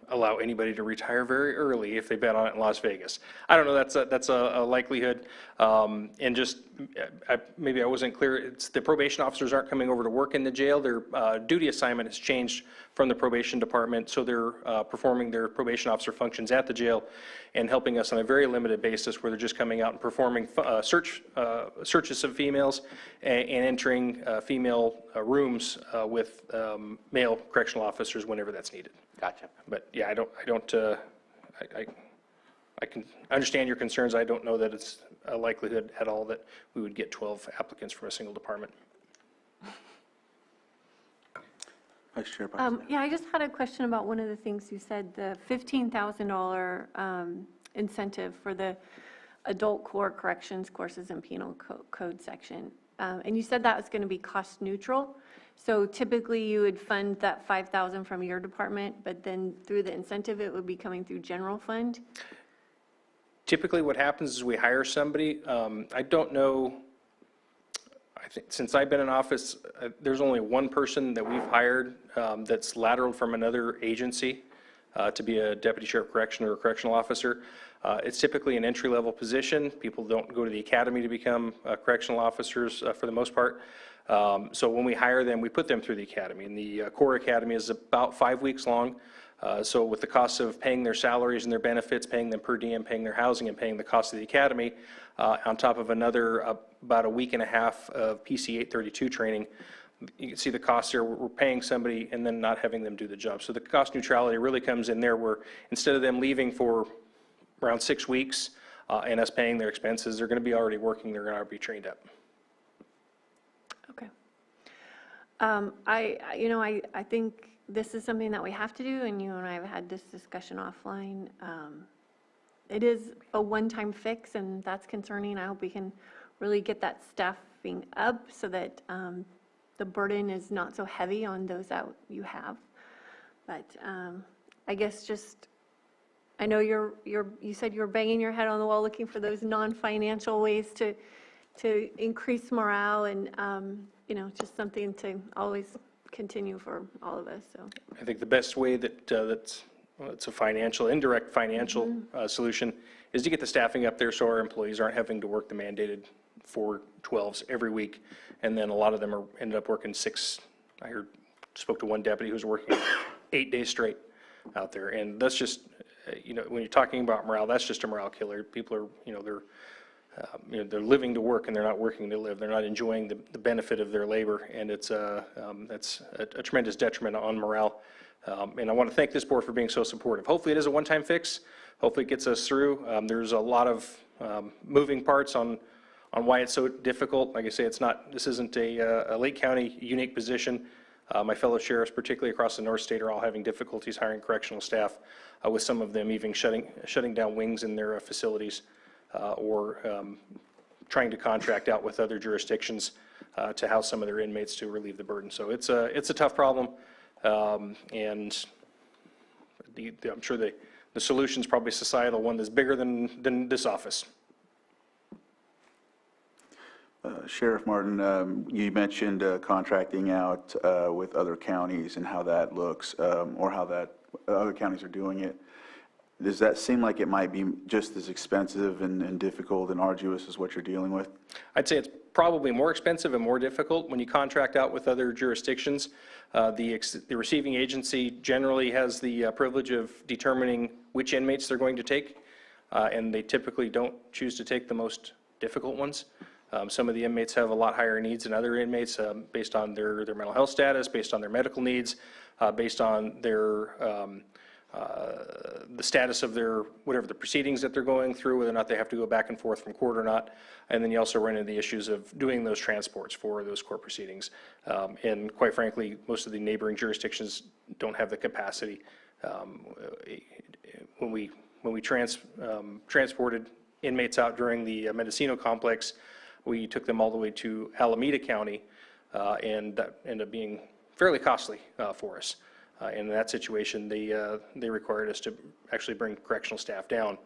allow anybody to retire very early if they bet on it in Las Vegas. I don't know, that's a likelihood. And just, maybe I wasn't clear, it's the probation officers aren't coming over to work in the jail. Their duty assignment has changed from the probation department, so they're performing their probation officer functions at the jail and helping us on a very limited basis, where they're just coming out and performing searches of females and entering female rooms with male correctional officers whenever that's needed. Gotcha. But yeah, I can understand your concerns. I don't know that it's a likelihood at all that we would get 12 applicants from a single department. Vice Chair. Yeah, I just had a question about one of the things you said, the $15,000 incentive for the adult core corrections courses and penal code section. And you said that was going to be cost neutral. So typically you would fund that $5,000 from your department, but then through the incentive, it would be coming through general fund? Typically what happens is we hire somebody. I don't know, I think since I've been in office, there's only one person that we've hired that's lateral from another agency to be a deputy sheriff of correction or a correctional officer. It's typically an entry-level position. People don't go to the academy to become correctional officers for the most part. So when we hire them, we put them through the academy. And the core academy is about 5 weeks long. So with the cost of paying their salaries and their benefits, paying them per diem, paying their housing, and paying the cost of the academy, on top of another about a week and a half of PC 832 training, you can see the cost there. We're paying somebody and then not having them do the job. So the cost neutrality really comes in there, where instead of them leaving for around 6 weeks and us paying their expenses, they're going to be already working, they're going to already be trained up. Okay. I think this is something that we have to do, and you and I have had this discussion offline. It is a one-time fix, and that's concerning. I hope we can really get that staffing up so that the burden is not so heavy on those that you have. But I guess just, I know you said you were banging your head on the wall looking for those non-financial ways to increase morale, and just something to always continue for all of us. So I think the best way it's a financial, indirect financial solution is to get the staffing up there so our employees aren't having to work the mandated 4/12s every week. And then a lot of them ended up working 6. I spoke to one deputy who was working 8 days straight out there. And that's just, when you're talking about morale, that's just a morale killer. People are, they're living to work and they're not working to live. They're not enjoying the benefit of their labor, and that's a tremendous detriment on morale. And I want to thank this board for being so supportive. Hopefully it is a one-time fix. Hopefully it gets us through. There's a lot of moving parts on why it's so difficult. Like I say, this isn't a Lake County unique position. My fellow sheriffs, particularly across the North State, are all having difficulties hiring correctional staff, with some of them even shutting down wings in their facilities. Or trying to contract out with other jurisdictions to house some of their inmates to relieve the burden. So it's a tough problem, and I'm sure the solution's probably societal one that's bigger than this office. Sheriff Martin, you mentioned contracting out with other counties and how that looks, or how that other counties are doing it. Does that seem like it might be just as expensive and difficult and arduous as what you're dealing with? I'd say it's probably more expensive and more difficult when you contract out with other jurisdictions. The receiving agency generally has the privilege of determining which inmates they're going to take, and they typically don't choose to take the most difficult ones. Some of the inmates have a lot higher needs than other inmates based on their mental health status, based on their medical needs, based on their the status of their, whatever the proceedings that they're going through, whether or not they have to go back and forth from court or not. And then you also run into the issues of doing those transports for those court proceedings. And quite frankly, most of the neighboring jurisdictions don't have the capacity. When we transported inmates out during the Mendocino complex, we took them all the way to Alameda County, and that ended up being fairly costly for us. In that situation, they required us to actually bring correctional staff down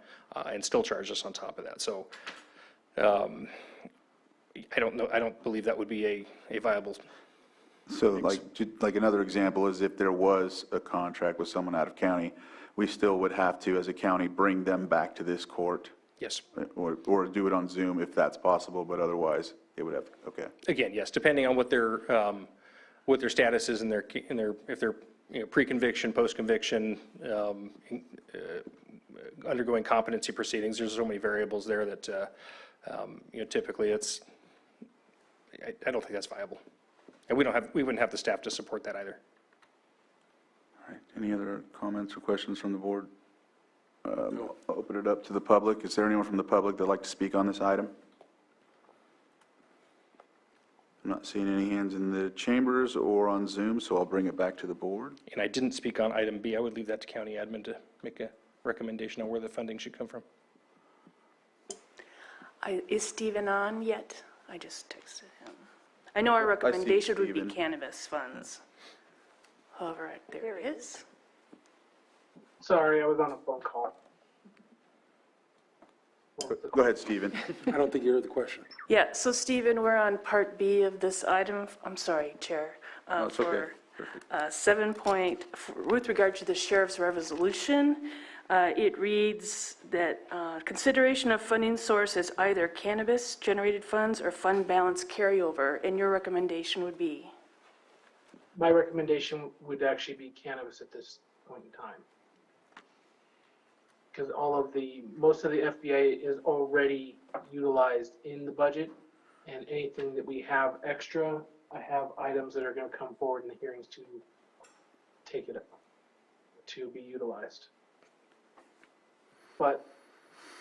and still charge us on top of that. So I don't believe that would be a viable. So like another example is if there was a contract with someone out of county, we still would have to, as a county, bring them back to this court? Yes. Or do it on Zoom if that's possible, but otherwise it would have, okay. Again, yes, depending on what their status is and if they're pre-conviction, post-conviction, undergoing competency proceedings. There's so many variables there that typically I don't think that's viable, and we wouldn't have the staff to support that either. All right. Any other comments or questions from the board? I'll open it up to the public. Is there anyone from the public that'd like to speak on this item? I'm not seeing any hands in the chambers or on Zoom, so I'll bring it back to the board. And I didn't speak on item B. I would leave that to county admin to make a recommendation on where the funding should come from. Is Stephen on yet? I just texted him. I know our recommendation would be cannabis funds. However, there he is. Sorry, I was on a phone call. Go ahead, Stephen. I don't think you heard the question. Yeah, so Stephen, we're on Part B of this item. I'm sorry, Chair. No, it's okay. For 7 point, with regard to the sheriff's resolution, it reads that consideration of funding source is either cannabis-generated funds or fund balance carryover, and your recommendation would be? My recommendation would actually be cannabis at this point in time. Because most of the FBA is already utilized in the budget, and anything that we have extra, I have items that are going to come forward in the hearings to take it up, to be utilized. But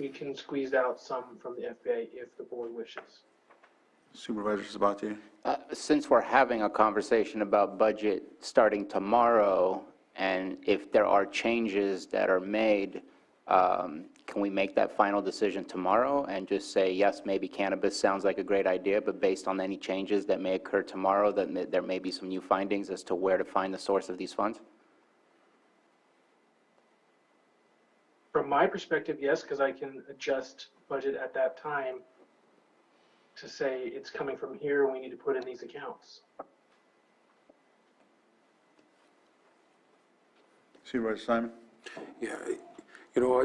we can squeeze out some from the FBA if the board wishes. Supervisor Sabatier? Since we're having a conversation about budget starting tomorrow, and if there are changes that are made, can we make that final decision tomorrow and just say, yes, maybe cannabis sounds like a great idea, but based on any changes that may occur tomorrow, that there may be some new findings as to where to find the source of these funds? From my perspective, yes, because I can adjust budget at that time to say it's coming from here, we need to put in these accounts. Supervisor Simon? Yeah, you know, I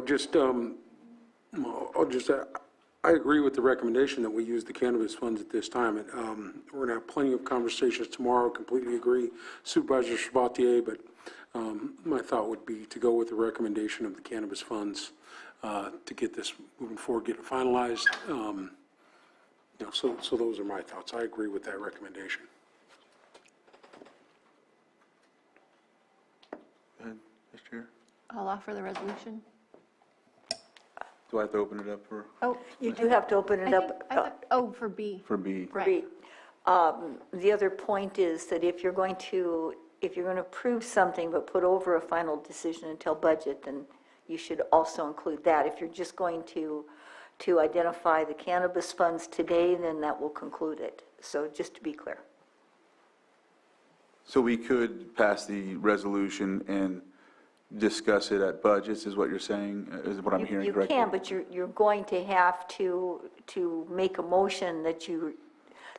agree with the recommendation that we use the cannabis funds at this time. We're going to have plenty of conversations tomorrow, completely agree. Supervisor Sabatier, but my thought would be to go with the recommendation of the cannabis funds to get this moving forward, get it finalized. You know, so those are my thoughts. I agree with that recommendation. Go ahead, Mr. Chair. I'll offer the resolution. Do I have to open it up for? Oh, You do have to open it up. for B. For B. For B. The other point is that if you're going to approve something but put over a final decision until budget, then you should also include that. If you're just going to identify the cannabis funds today, then that will conclude it. So just to be clear. So we could pass the resolution and discuss it at budgets, is what you're saying? Is what I'm hearing correctly? You can, but you're going to have to make a motion that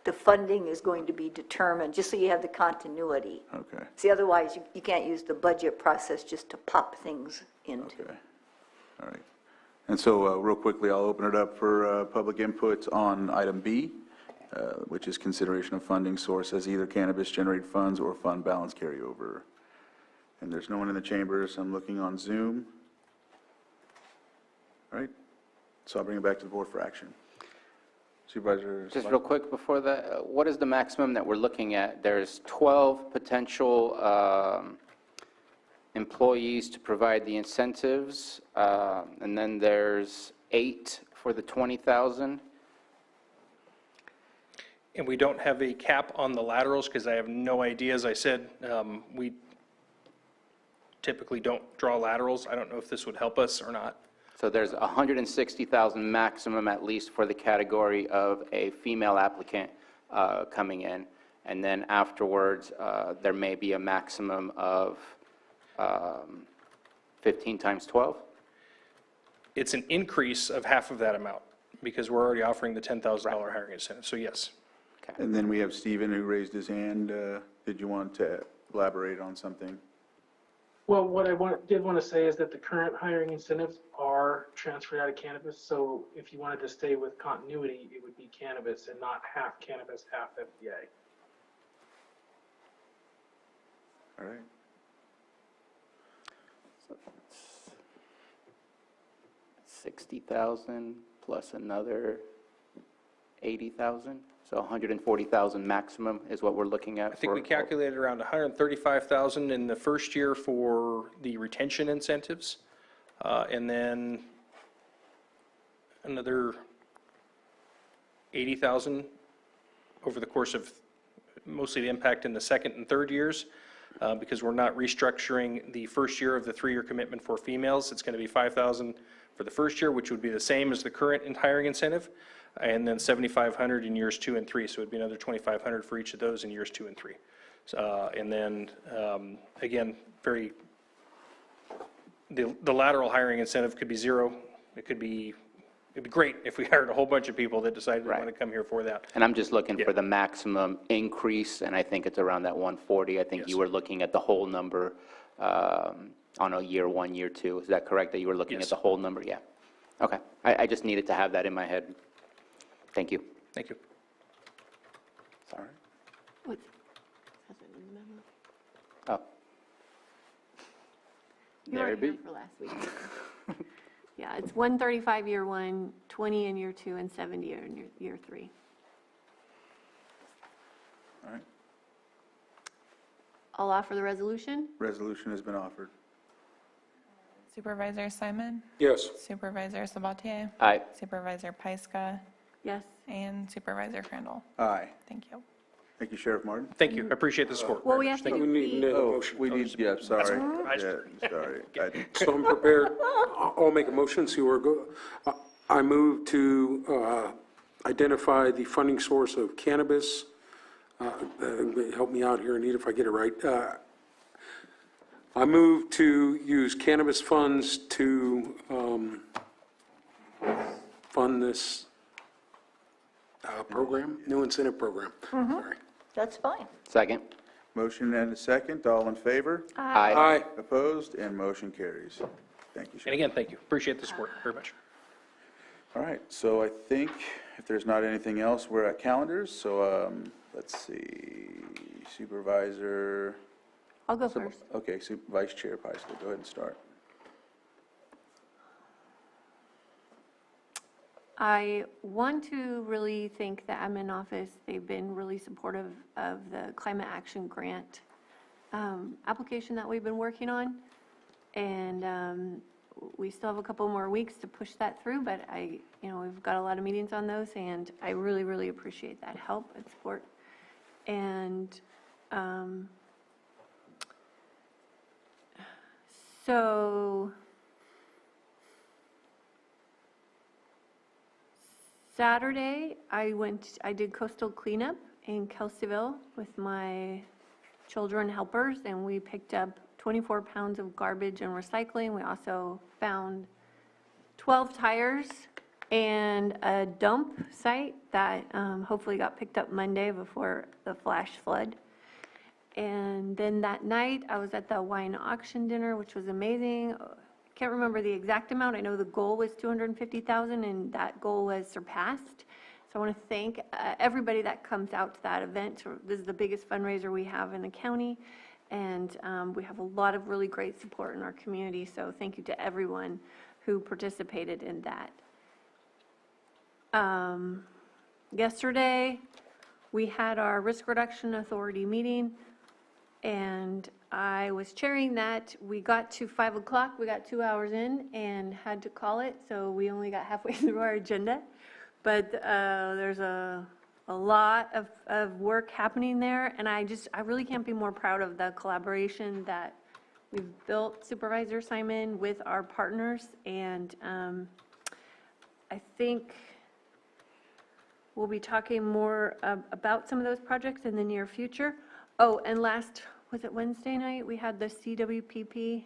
the funding is going to be determined, just so you have the continuity. Okay. See, otherwise, you can't use the budget process just to pop things into. Okay. All right. And so real quickly, I'll open it up for public input on item B, which is consideration of funding source as either cannabis-generated funds or fund balance carryover. And there's no one in the chambers. I'm looking on Zoom. All right. So I'll bring it back to the board for action. Supervisor? Just real quick before that, what is the maximum that we're looking at? There's 12 potential employees to provide the incentives, and then there's 8 for the 20,000. And we don't have a cap on the laterals because I have no idea. As I said, we typically don't draw laterals. I don't know if this would help us or not. So there's 160,000 maximum at least for the category of a female applicant coming in. And then afterwards, there may be a maximum of 15 times 12? It's an increase of half of that amount because we're already offering the $10,000 hiring incentive. So yes. And then we have Stephen who raised his hand. Did you want to elaborate on something? Well, what I did want to say is that the current hiring incentives are transferred out of cannabis. So if you wanted to stay with continuity, it would be cannabis and not half cannabis, half FBA. All right. 60,000 plus another 80,000, so 140,000 maximum is what we're looking at. I think we calculated around 135,000 in the first year for the retention incentives, and then another 80,000 over the course of mostly the impact in the second and third years, because we're not restructuring the first year of the 3-year commitment for females. It's going to be 5,000 for the first year, which would be the same as the current hiring incentive, and then 7,500 in years 2 and 3. So it would be another 2,500 for each of those in years 2 and 3. And then again, the lateral hiring incentive could be 0. It it'd be great if we hired a whole bunch of people that decided they want to come here for that. And I'm just looking for the maximum increase, and I think it's around that 140. I think you were looking at the whole number on a year one, year two. Is that correct, that you were looking at the whole number? Yeah. Okay. I just needed to have that in my head. Thank you. Thank you. Sorry. What's, has it in the memo? Oh. You There were it be. here for last week. Yeah, it's 135 year one, 20 in year two, and 70 in year three. All right. I'll offer the resolution. Resolution has been offered. Supervisor Simon? Yes. Supervisor Sabatier? Aye. Supervisor Pyska? Yes. And Supervisor Crandall? Aye. Thank you. Thank you, Sheriff Martin. Thank you. I appreciate the support. Well, very we much. have to Thank do you. We need a Oh, motion. we need, yeah, sorry. That's Yeah, right. sorry. So I'm prepared. I'll make a motion, see where it goes. I move to identify the funding source of cannabis. Help me out here, Anita, if I get it right. I move to use cannabis funds to fund this program, new incentive program. Sorry. That's fine. Second. Motion and a second. All in favor? Aye. Aye. Opposed? And motion carries. Thank you, And Sheriff. again, thank you. Appreciate the support very much. All right, so I think if there's not anything else, we're at calendars. So let's see, Supervisor. I'll go first. Okay, Vice Chair Pyska, go ahead and start. I want to really thank the admin office. They've been really supportive of the climate action grant application that we've been working on. And we still have a couple more weeks to push that through, but we've got a lot of meetings on those, and I really, really appreciate that help and support. And so Saturday, I did coastal cleanup in Kelseyville with my children helpers, and we picked up 24 pounds of garbage and recycling. We also found 12 tires and a dump site that hopefully got picked up Monday before the flash flood. And then that night, I was at the wine auction dinner, which was amazing. Can't remember the exact amount. I know the goal was $250,000, and that goal was surpassed. So I want to thank everybody that comes out to that event. This is the biggest fundraiser we have in the county, and we have a lot of really great support in our community. So thank you to everyone who participated in that. Yesterday, we had our Risk Reduction Authority meeting, and I was chairing that. We got to 5 o'clock, we got 2 hours in and had to call it, so we only got halfway through our agenda. But there's a lot of work happening there, and I really can't be more proud of the collaboration that we've built, Supervisor Simon, with our partners, and I think we'll be talking more about some of those projects in the near future. Oh, and was it Wednesday night? We had the Cwpp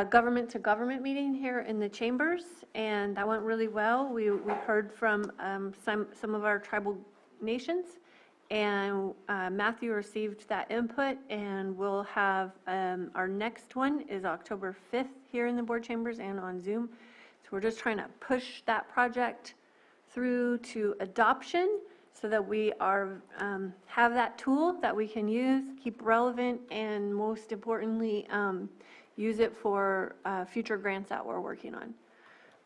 government-to-government meeting here in the chambers, and that went really well. We heard from some of our tribal nations, and Matthew received that input, and we'll have our next one is October 5th here in the board chambers and on Zoom. So we're just trying to push that project through to adoption so that we have that tool that we can use, keep relevant, and most importantly, use it for future grants that we're working on.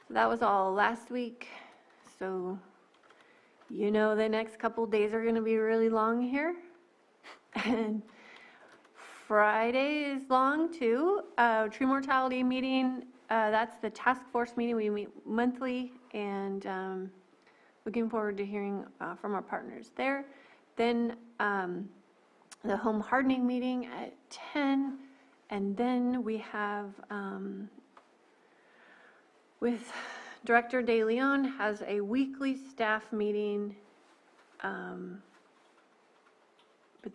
So that was all last week. So the next couple days are going to be really long here. And Friday is long too. Tree mortality meeting, that's the task force meeting. We meet monthly, and looking forward to hearing from our partners there. Then the home hardening meeting at 10, and then we have with Director De Leon has a weekly staff meeting, but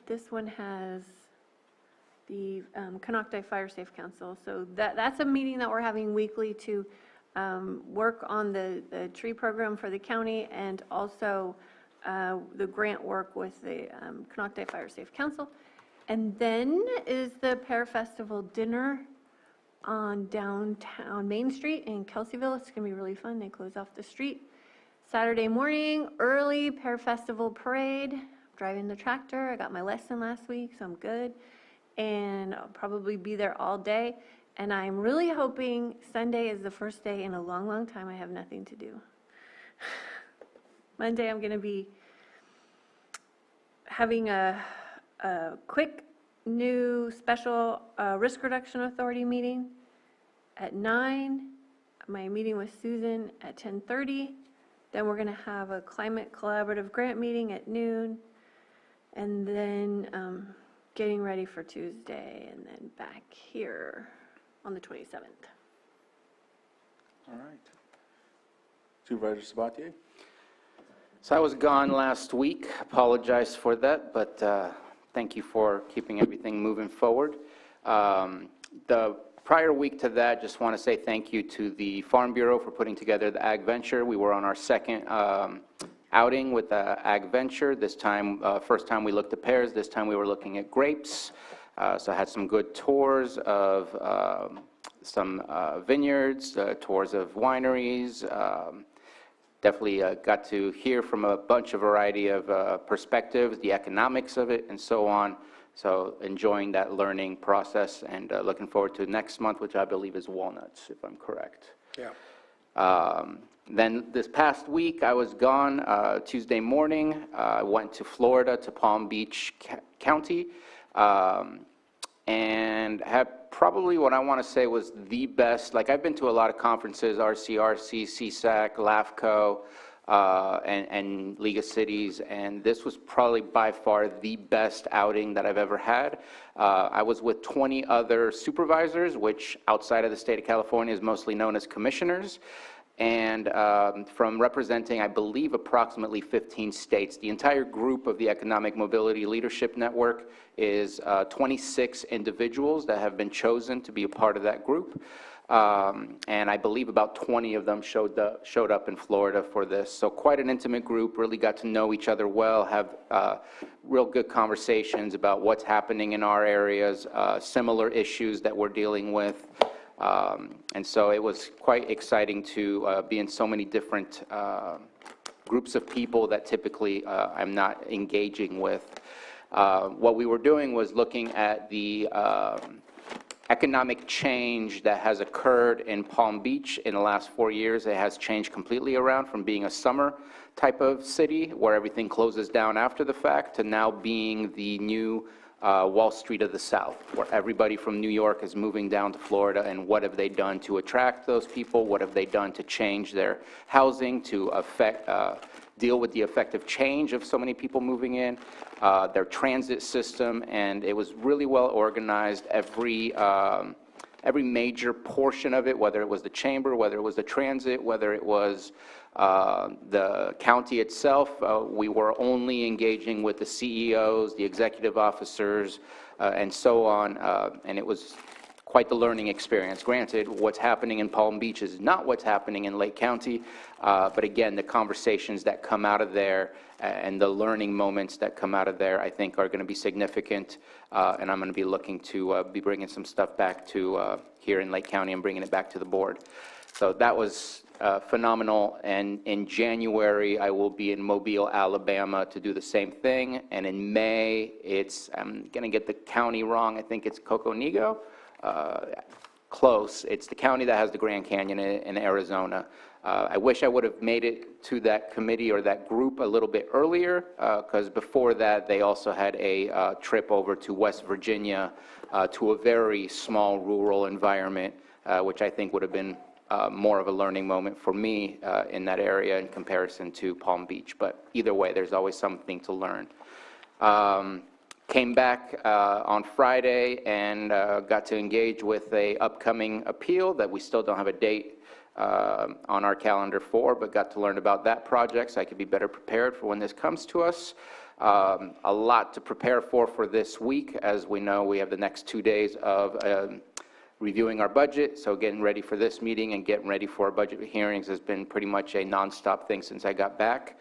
this one has the Canocti Fire Safe Council. So that's a meeting that we're having weekly to work on the tree program for the county, and also the grant work with the Canocti Fire Safe Council. And then is the Pear Festival dinner on downtown Main Street in Kelseyville. It's going to be really fun. They close off the street. Saturday morning, early Pear Festival parade. Driving the tractor. I got my lesson last week, so I'm good. And I'll probably be there all day. And I'm really hoping Sunday is the first day in a long, long time I have nothing to do. Monday, I'm going to be having a quick new special risk reduction authority meeting at 9. My meeting with Susan at 10:30. Then we're going to have a climate collaborative grant meeting at noon. And then getting ready for Tuesday, and then back here on the 27th. All right. Supervisor Sabatier? So I was gone last week. Apologize for that, but thank you for keeping everything moving forward. The prior week to that, just want to say thank you to the Farm Bureau for putting together the Ag Venture. We were on our second outing with the Ag Venture. This time, first time we looked at pears. This time we were looking at grapes. So I had some good tours of some vineyards, tours of wineries. Definitely got to hear from a bunch of variety of perspectives, the economics of it, and so on. So enjoying that learning process, and looking forward to next month, which I believe is walnuts, if I'm correct. Yeah. Then this past week, I was gone Tuesday morning. I went to Florida, to Palm Beach County, and had probably what I want to say was the best. Like, I've been to a lot of conferences, RCRC, CSAC, LAFCO, and League of Cities, and this was probably by far the best outing that I've ever had. I was with 20 other supervisors, which outside of the state of California is mostly known as commissioners, and from representing, I believe, approximately 15 states. The entire group of the Economic Mobility Leadership Network is 26 individuals that have been chosen to be a part of that group. And I believe about 20 of them showed up in Florida for this. So quite an intimate group, really got to know each other well, have real good conversations about what's happening in our areas, similar issues that we're dealing with. And so it was quite exciting to be in so many different groups of people that typically I'm not engaging with. What we were doing was looking at the economic change that has occurred in Palm Beach in the last 4 years. It has changed completely around from being a summer type of city where everything closes down after the fact to now being the new Wall Street of the South, where everybody from New York is moving down to Florida. And what have they done to attract those people? What have they done to change their housing, to deal with the effective change of so many people moving in, their transit system? And it was really well organized. Every major portion of it, whether it was the chamber, whether it was the transit, whether it was the county itself, we were only engaging with the CEOs, the executive officers, and so on, and it was quite the learning experience. Granted, what's happening in Palm Beach is not what's happening in Lake County, but again, the conversations that come out of there and the learning moments that come out of there, I think, are going to be significant, and I'm going to be looking to be bringing some stuff back to here in Lake County and bringing it back to the board. So that was phenomenal, and in January, I will be in Mobile, Alabama to do the same thing, and in May, I'm going to get the county wrong, I think it's Coconigo. Close. It's the county that has the Grand Canyon in Arizona. I wish I would have made it to that committee or that group a little bit earlier, because before that they also had a trip over to West Virginia to a very small rural environment, which I think would have been more of a learning moment for me in that area in comparison to Palm Beach. But either way, there's always something to learn. Came back on Friday and got to engage with a upcoming appeal that we still don't have a date on our calendar for, but got to learn about that project so I could be better prepared for when this comes to us. A lot to prepare for this week. As we know, we have the next 2 days of reviewing our budget, so getting ready for this meeting and getting ready for our budget hearings has been pretty much a nonstop thing since I got back.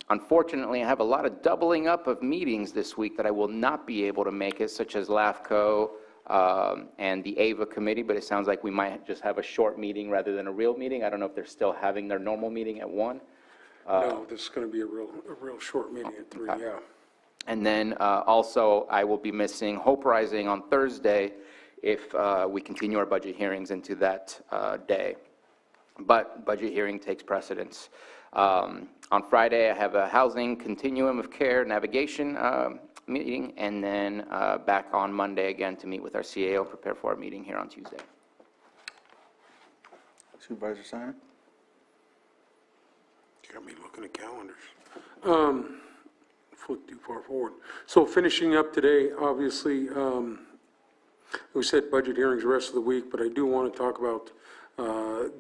Unfortunately, I have a lot of doubling up of meetings this week that I will not be able to make it, such as LAFCO and the AVA committee, but it sounds like we might just have a short meeting rather than a real meeting. I don't know if they're still having their normal meeting at 1. No, this is going to be a real short meeting at 3, okay. yeah. And then also, I will be missing Hope Rising on Thursday if we continue our budget hearings into that day. But budget hearing takes precedence. On Friday, I have a Housing Continuum of Care Navigation meeting, and then back on Monday again to meet with our CAO, prepare for our meeting here on Tuesday. Supervisor Simon? You got me looking at calendars. Flip too far forward. So finishing up today, obviously, we said budget hearings the rest of the week, but I do want to talk about,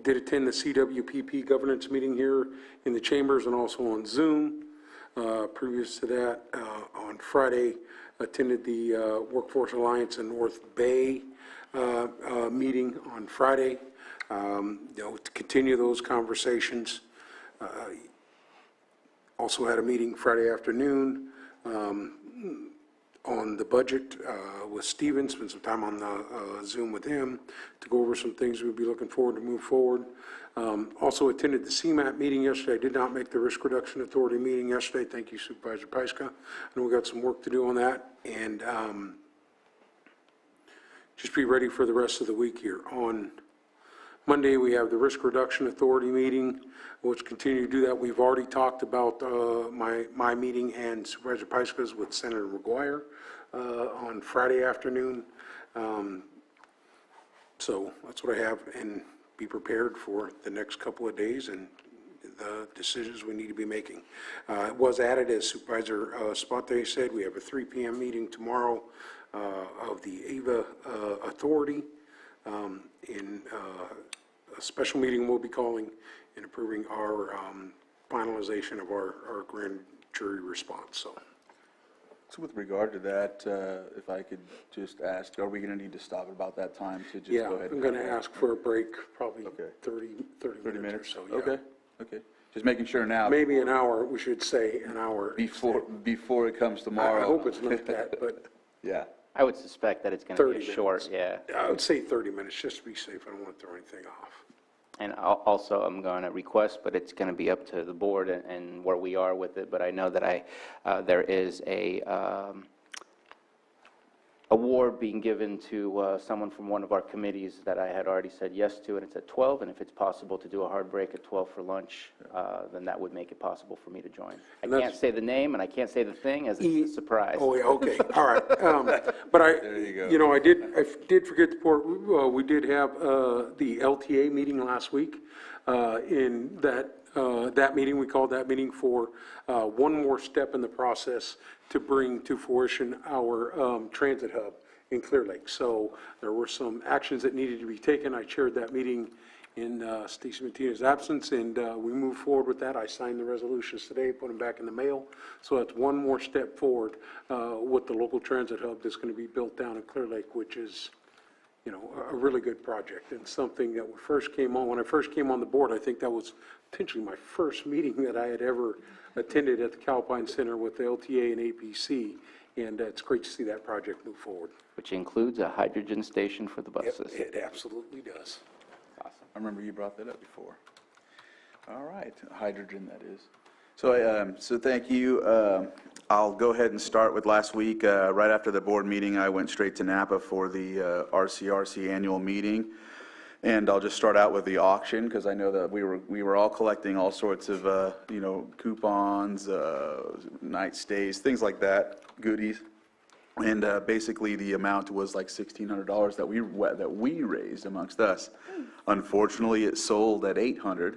did attend the Cwpp governance meeting here in the chambers and also on Zoom. Previous to that, on Friday, attended the Workforce Alliance in North Bay meeting on Friday. To continue those conversations. Also had a meeting Friday afternoon on the budget with Steven, spent some time on the Zoom with him to go over some things we'd be looking forward to move forward. Also attended the CMAP meeting yesterday. I did not make the Risk Reduction Authority meeting yesterday. Thank you, Supervisor Pyska. I know we got some work to do on that. And just be ready for the rest of the week here. On Monday, we have the Risk Reduction Authority meeting. We'll continue to do that. We've already talked about my meeting and Supervisor Pyska's with Senator McGuire on Friday afternoon. So that's what I have, and be prepared for the next couple of days and the decisions we need to be making. It was added, as Supervisor Spate said, we have a 3 p.m. meeting tomorrow of the AVA Authority. In a special meeting we'll be calling and approving our finalization of our grand jury response. So with regard to that, if I could just ask, are we going to need to stop at about that time to just yeah, go ahead? I'm going to ask for a break, probably okay. 30 minutes or so. Yeah. Okay. Just making sure now. Maybe an hour. We should say an hour before it comes tomorrow. I hope it's not that, but yeah. I would suspect that it's going to be a short, yeah. I would say 30 minutes just to be safe. I don't want to throw anything off. And also, I'm going to request, but it's going to be up to the board and where we are with it. But I know that there is a award being given to someone from one of our committees that I had already said yes to, and it's at 12. And if it's possible to do a hard break at 12 for lunch, then that would make it possible for me to join. I can't say the name and I can't say the thing as it's a surprise. Oh, yeah, okay, all right. But I did forget to report, we did have the LTA meeting last week. In that meeting, we called that meeting for one more step in the process to bring to fruition our transit hub in Clear Lake. So there were some actions that needed to be taken. I chaired that meeting in Stacey Matina's absence, and we moved forward with that. I signed the resolutions today, put them back in the mail. So that's one more step forward with the local transit hub that's going to be built down in Clear Lake, which is, a really good project and something that when I first came on the board, I think that was potentially my first meeting that I had ever attended at the Calpine Center with the LTA and APC, and it's great to see that project move forward. Which includes a hydrogen station for the buses. It absolutely does. Awesome. I remember you brought that up before. All right, hydrogen that is. So thank you. I'll go ahead and start with last week. Right after the board meeting, I went straight to Napa for the RCRC annual meeting. And I'll just start out with the auction, because I know that we were all collecting all sorts of, coupons, night stays, things like that, goodies. And basically the amount was like $1,600 that we raised amongst us. Unfortunately, it sold at $800.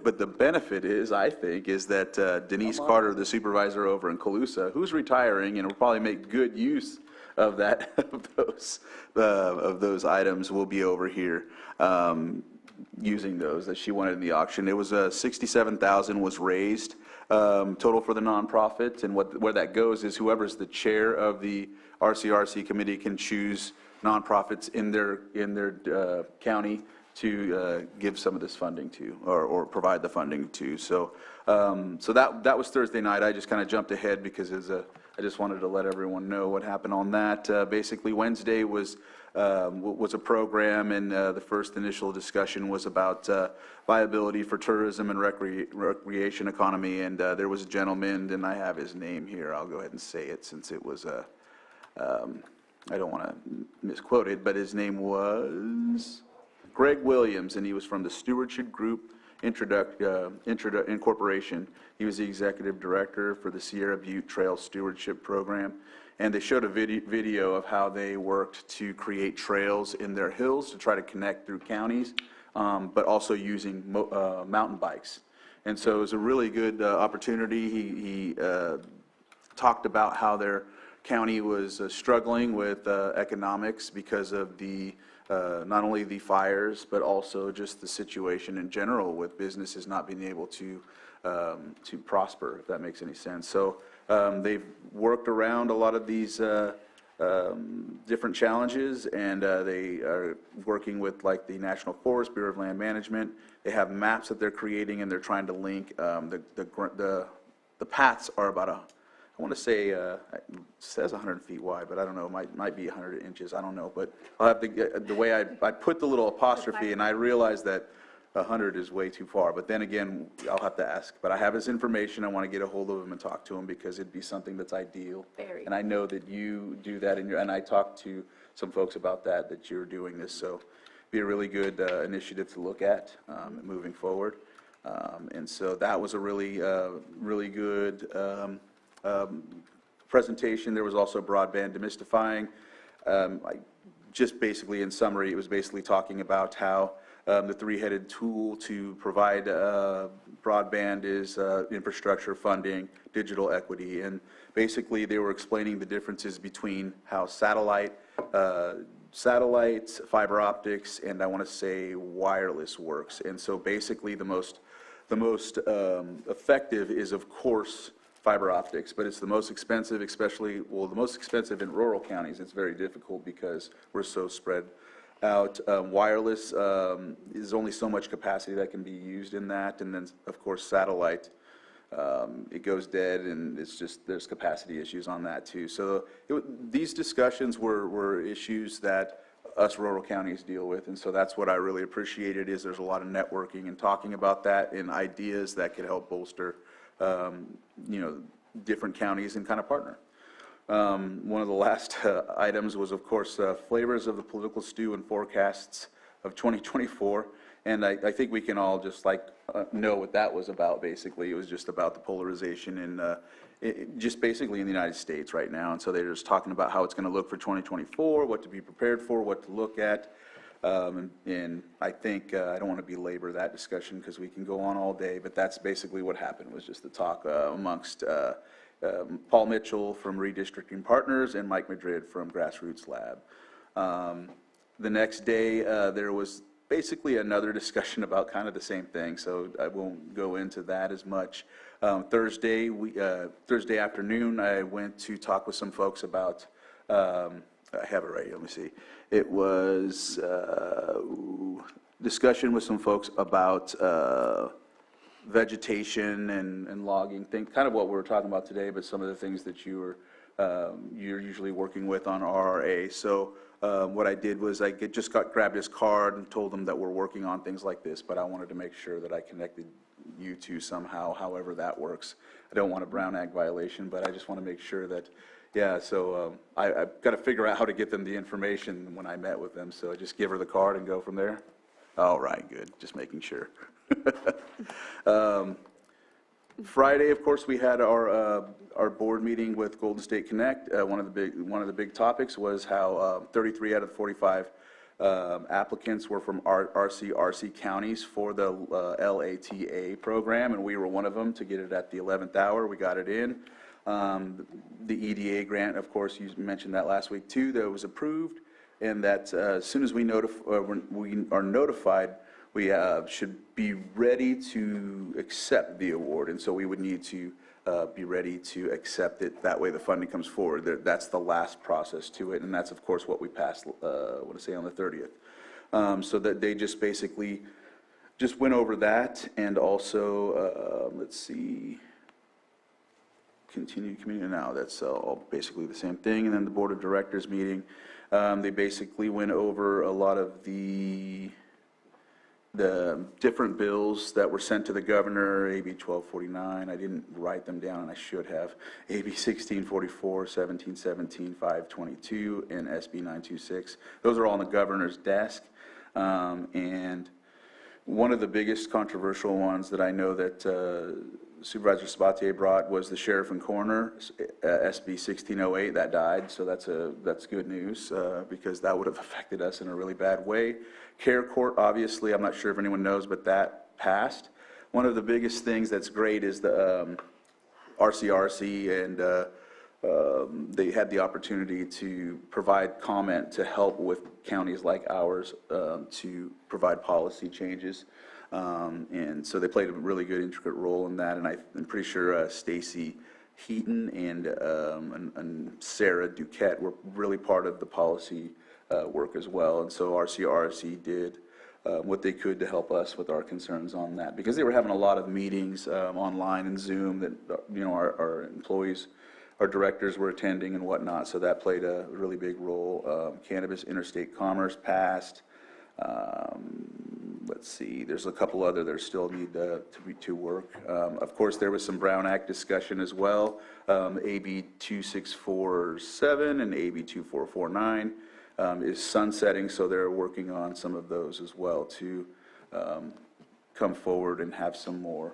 But the benefit is, I think, is that Denise Carter, the supervisor over in Colusa, who's retiring and will probably make good use of that of those items, will be over here using those that she wanted in the auction. It was $67,000 was raised. total for the nonprofit. And where that goes is whoever's the chair of the RCRC committee can choose nonprofits in their county to give some of this funding to, or provide the funding to. So that was Thursday night. I just kind of jumped ahead because I just wanted to let everyone know what happened on that. Basically, Wednesday was a program, and the first initial discussion was about viability for tourism and recreation economy. And there was a gentleman, and I have his name here. I'll go ahead and say it since it was I don't want to misquote it, but his name was Greg Williams, and he was from the Stewardship Group Incorporation. He was the executive director for the Sierra Butte Trail Stewardship Program, and they showed a video of how they worked to create trails in their hills to try to connect through counties, but also using mountain bikes. And so it was a really good opportunity. He talked about how their county was struggling with economics because of the not only the fires, but also just the situation in general with businesses not being able to prosper, if that makes any sense. So they've worked around a lot of these different challenges, and they are working with like the National Forest, Bureau of Land Management. They have maps that they're creating, and they're trying to link the paths are about I want to say, it says 100 feet wide, but I don't know, it might be 100 inches, I don't know. But I'll have to get, the way I put the little apostrophe, and I realized that 100 is way too far. But then again, I'll have to ask. But I have his information, I want to get a hold of him and talk to him because it'd be something that's ideal. Very. And I know that you do that, and I talked to some folks about that you're doing this. So it'd be a really good initiative to look at moving forward. And so that was a really, really good presentation. There was also broadband demystifying. Just basically in summary, it was basically talking about how the three-headed tool to provide broadband is infrastructure funding, digital equity, and basically they were explaining the differences between how satellites, fiber optics, and I want to say wireless works. And so basically the most effective is, of course, fiber optics, but it's the most expensive, especially, well, the most expensive in rural counties. It's very difficult because we're so spread out. Wireless is only so much capacity that can be used in that, and then, of course, satellite, it goes dead, and it's just, there's capacity issues on that too. So these discussions were issues that us rural counties deal with, and so that's what I really appreciated, is there's a lot of networking and talking about that and ideas that could help bolster different counties and kind of partner. One of the last items was, of course, flavors of the political stew and forecasts of 2024. And I think we can all just know what that was about, basically. It was just about the polarization in just basically in the United States right now. And so they're just talking about how it's going to look for 2024, what to be prepared for, what to look at. And I think, I don't want to belabor that discussion because we can go on all day, but that's basically what happened, was just the talk amongst Paul Mitchell from Redistricting Partners and Mike Madrid from Grassroots Lab. The next day, there was basically another discussion about kind of the same thing, so I won't go into that as much. Thursday afternoon, I went to talk with some folks about, I have it right here, let me see. It was discussion with some folks about vegetation and logging, kind of what we were talking about today, but some of the things that you're usually working with on RRA. So what I did was I grabbed his card and told him that we're working on things like this, but I wanted to make sure that I connected you two somehow, however that works. I don't want a Brown Act violation, but I just want to make sure that, yeah, so I've got to figure out how to get them the information when I met with them, so I just give her the card and go from there? All right, good, just making sure. Friday, of course, we had our board meeting with Golden State Connect. One of the big topics was how 33 out of the 45 applicants were from RC counties for the LATA program, and we were one of them to get it at the 11th hour. We got it in. The EDA grant, of course, you mentioned that last week too, that was approved, and that as soon as we are notified, we should be ready to accept the award, and so we would need to be ready to accept it. That way the funding comes forward. That's the last process to it, and that's of course what we passed, I want to say on the 30th. So that they just basically just went over that, and also, let's see, continued community, now that's all basically the same thing. And then the Board of Directors meeting, they basically went over a lot of the different bills that were sent to the governor, AB 1249, I didn't write them down, and I should have, AB 1644, 1717, 522, and SB 926. Those are all on the governor's desk. And one of the biggest controversial ones that I know that Supervisor Sabatier brought was the sheriff and coroner, SB 1608, that died, so that's good news, because that would have affected us in a really bad way. Care Court, obviously, I'm not sure if anyone knows, but that passed. One of the biggest things that's great is the RCRC, and they had the opportunity to provide comment to help with counties like ours to provide policy changes. And so they played a really good, intricate role in that, and I'm pretty sure Stacy Heaton and Sarah Duquette were really part of the policy work as well. And so RCRC did what they could to help us with our concerns on that, because they were having a lot of meetings online and Zoom that, you know, our employees, our directors were attending and whatnot, so that played a really big role. Cannabis interstate commerce passed. Let's see, there's a couple other that still need to work. Of course, there was some Brown Act discussion as well. AB 2647 and AB 2449 is sunsetting, so they're working on some of those as well to come forward and have some more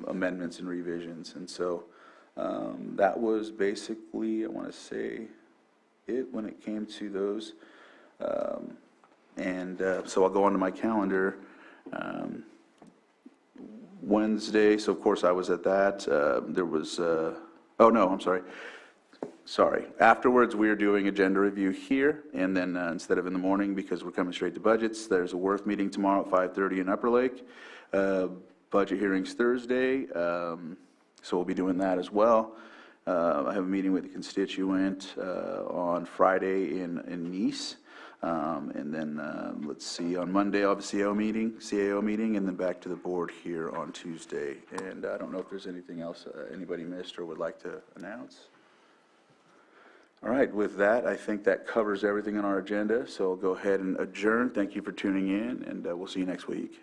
amendments and revisions. And so that was basically, I want to say, it when it came to those. So I'll go on to my calendar. Wednesday, so of course I was at that. There was, oh no, I'm sorry. Afterwards, we are doing agenda review here, and then instead of in the morning, because we're coming straight to budgets, there's a Worth meeting tomorrow at 5:30 in Upper Lake. Budget hearings Thursday, so we'll be doing that as well. I have a meeting with a constituent on Friday in Nice. And then, let's see, on Monday, I'll have a CAO meeting, and then back to the board here on Tuesday. And I don't know if there's anything else anybody missed or would like to announce. All right, with that, I think that covers everything on our agenda, so I'll go ahead and adjourn. Thank you for tuning in, and we'll see you next week.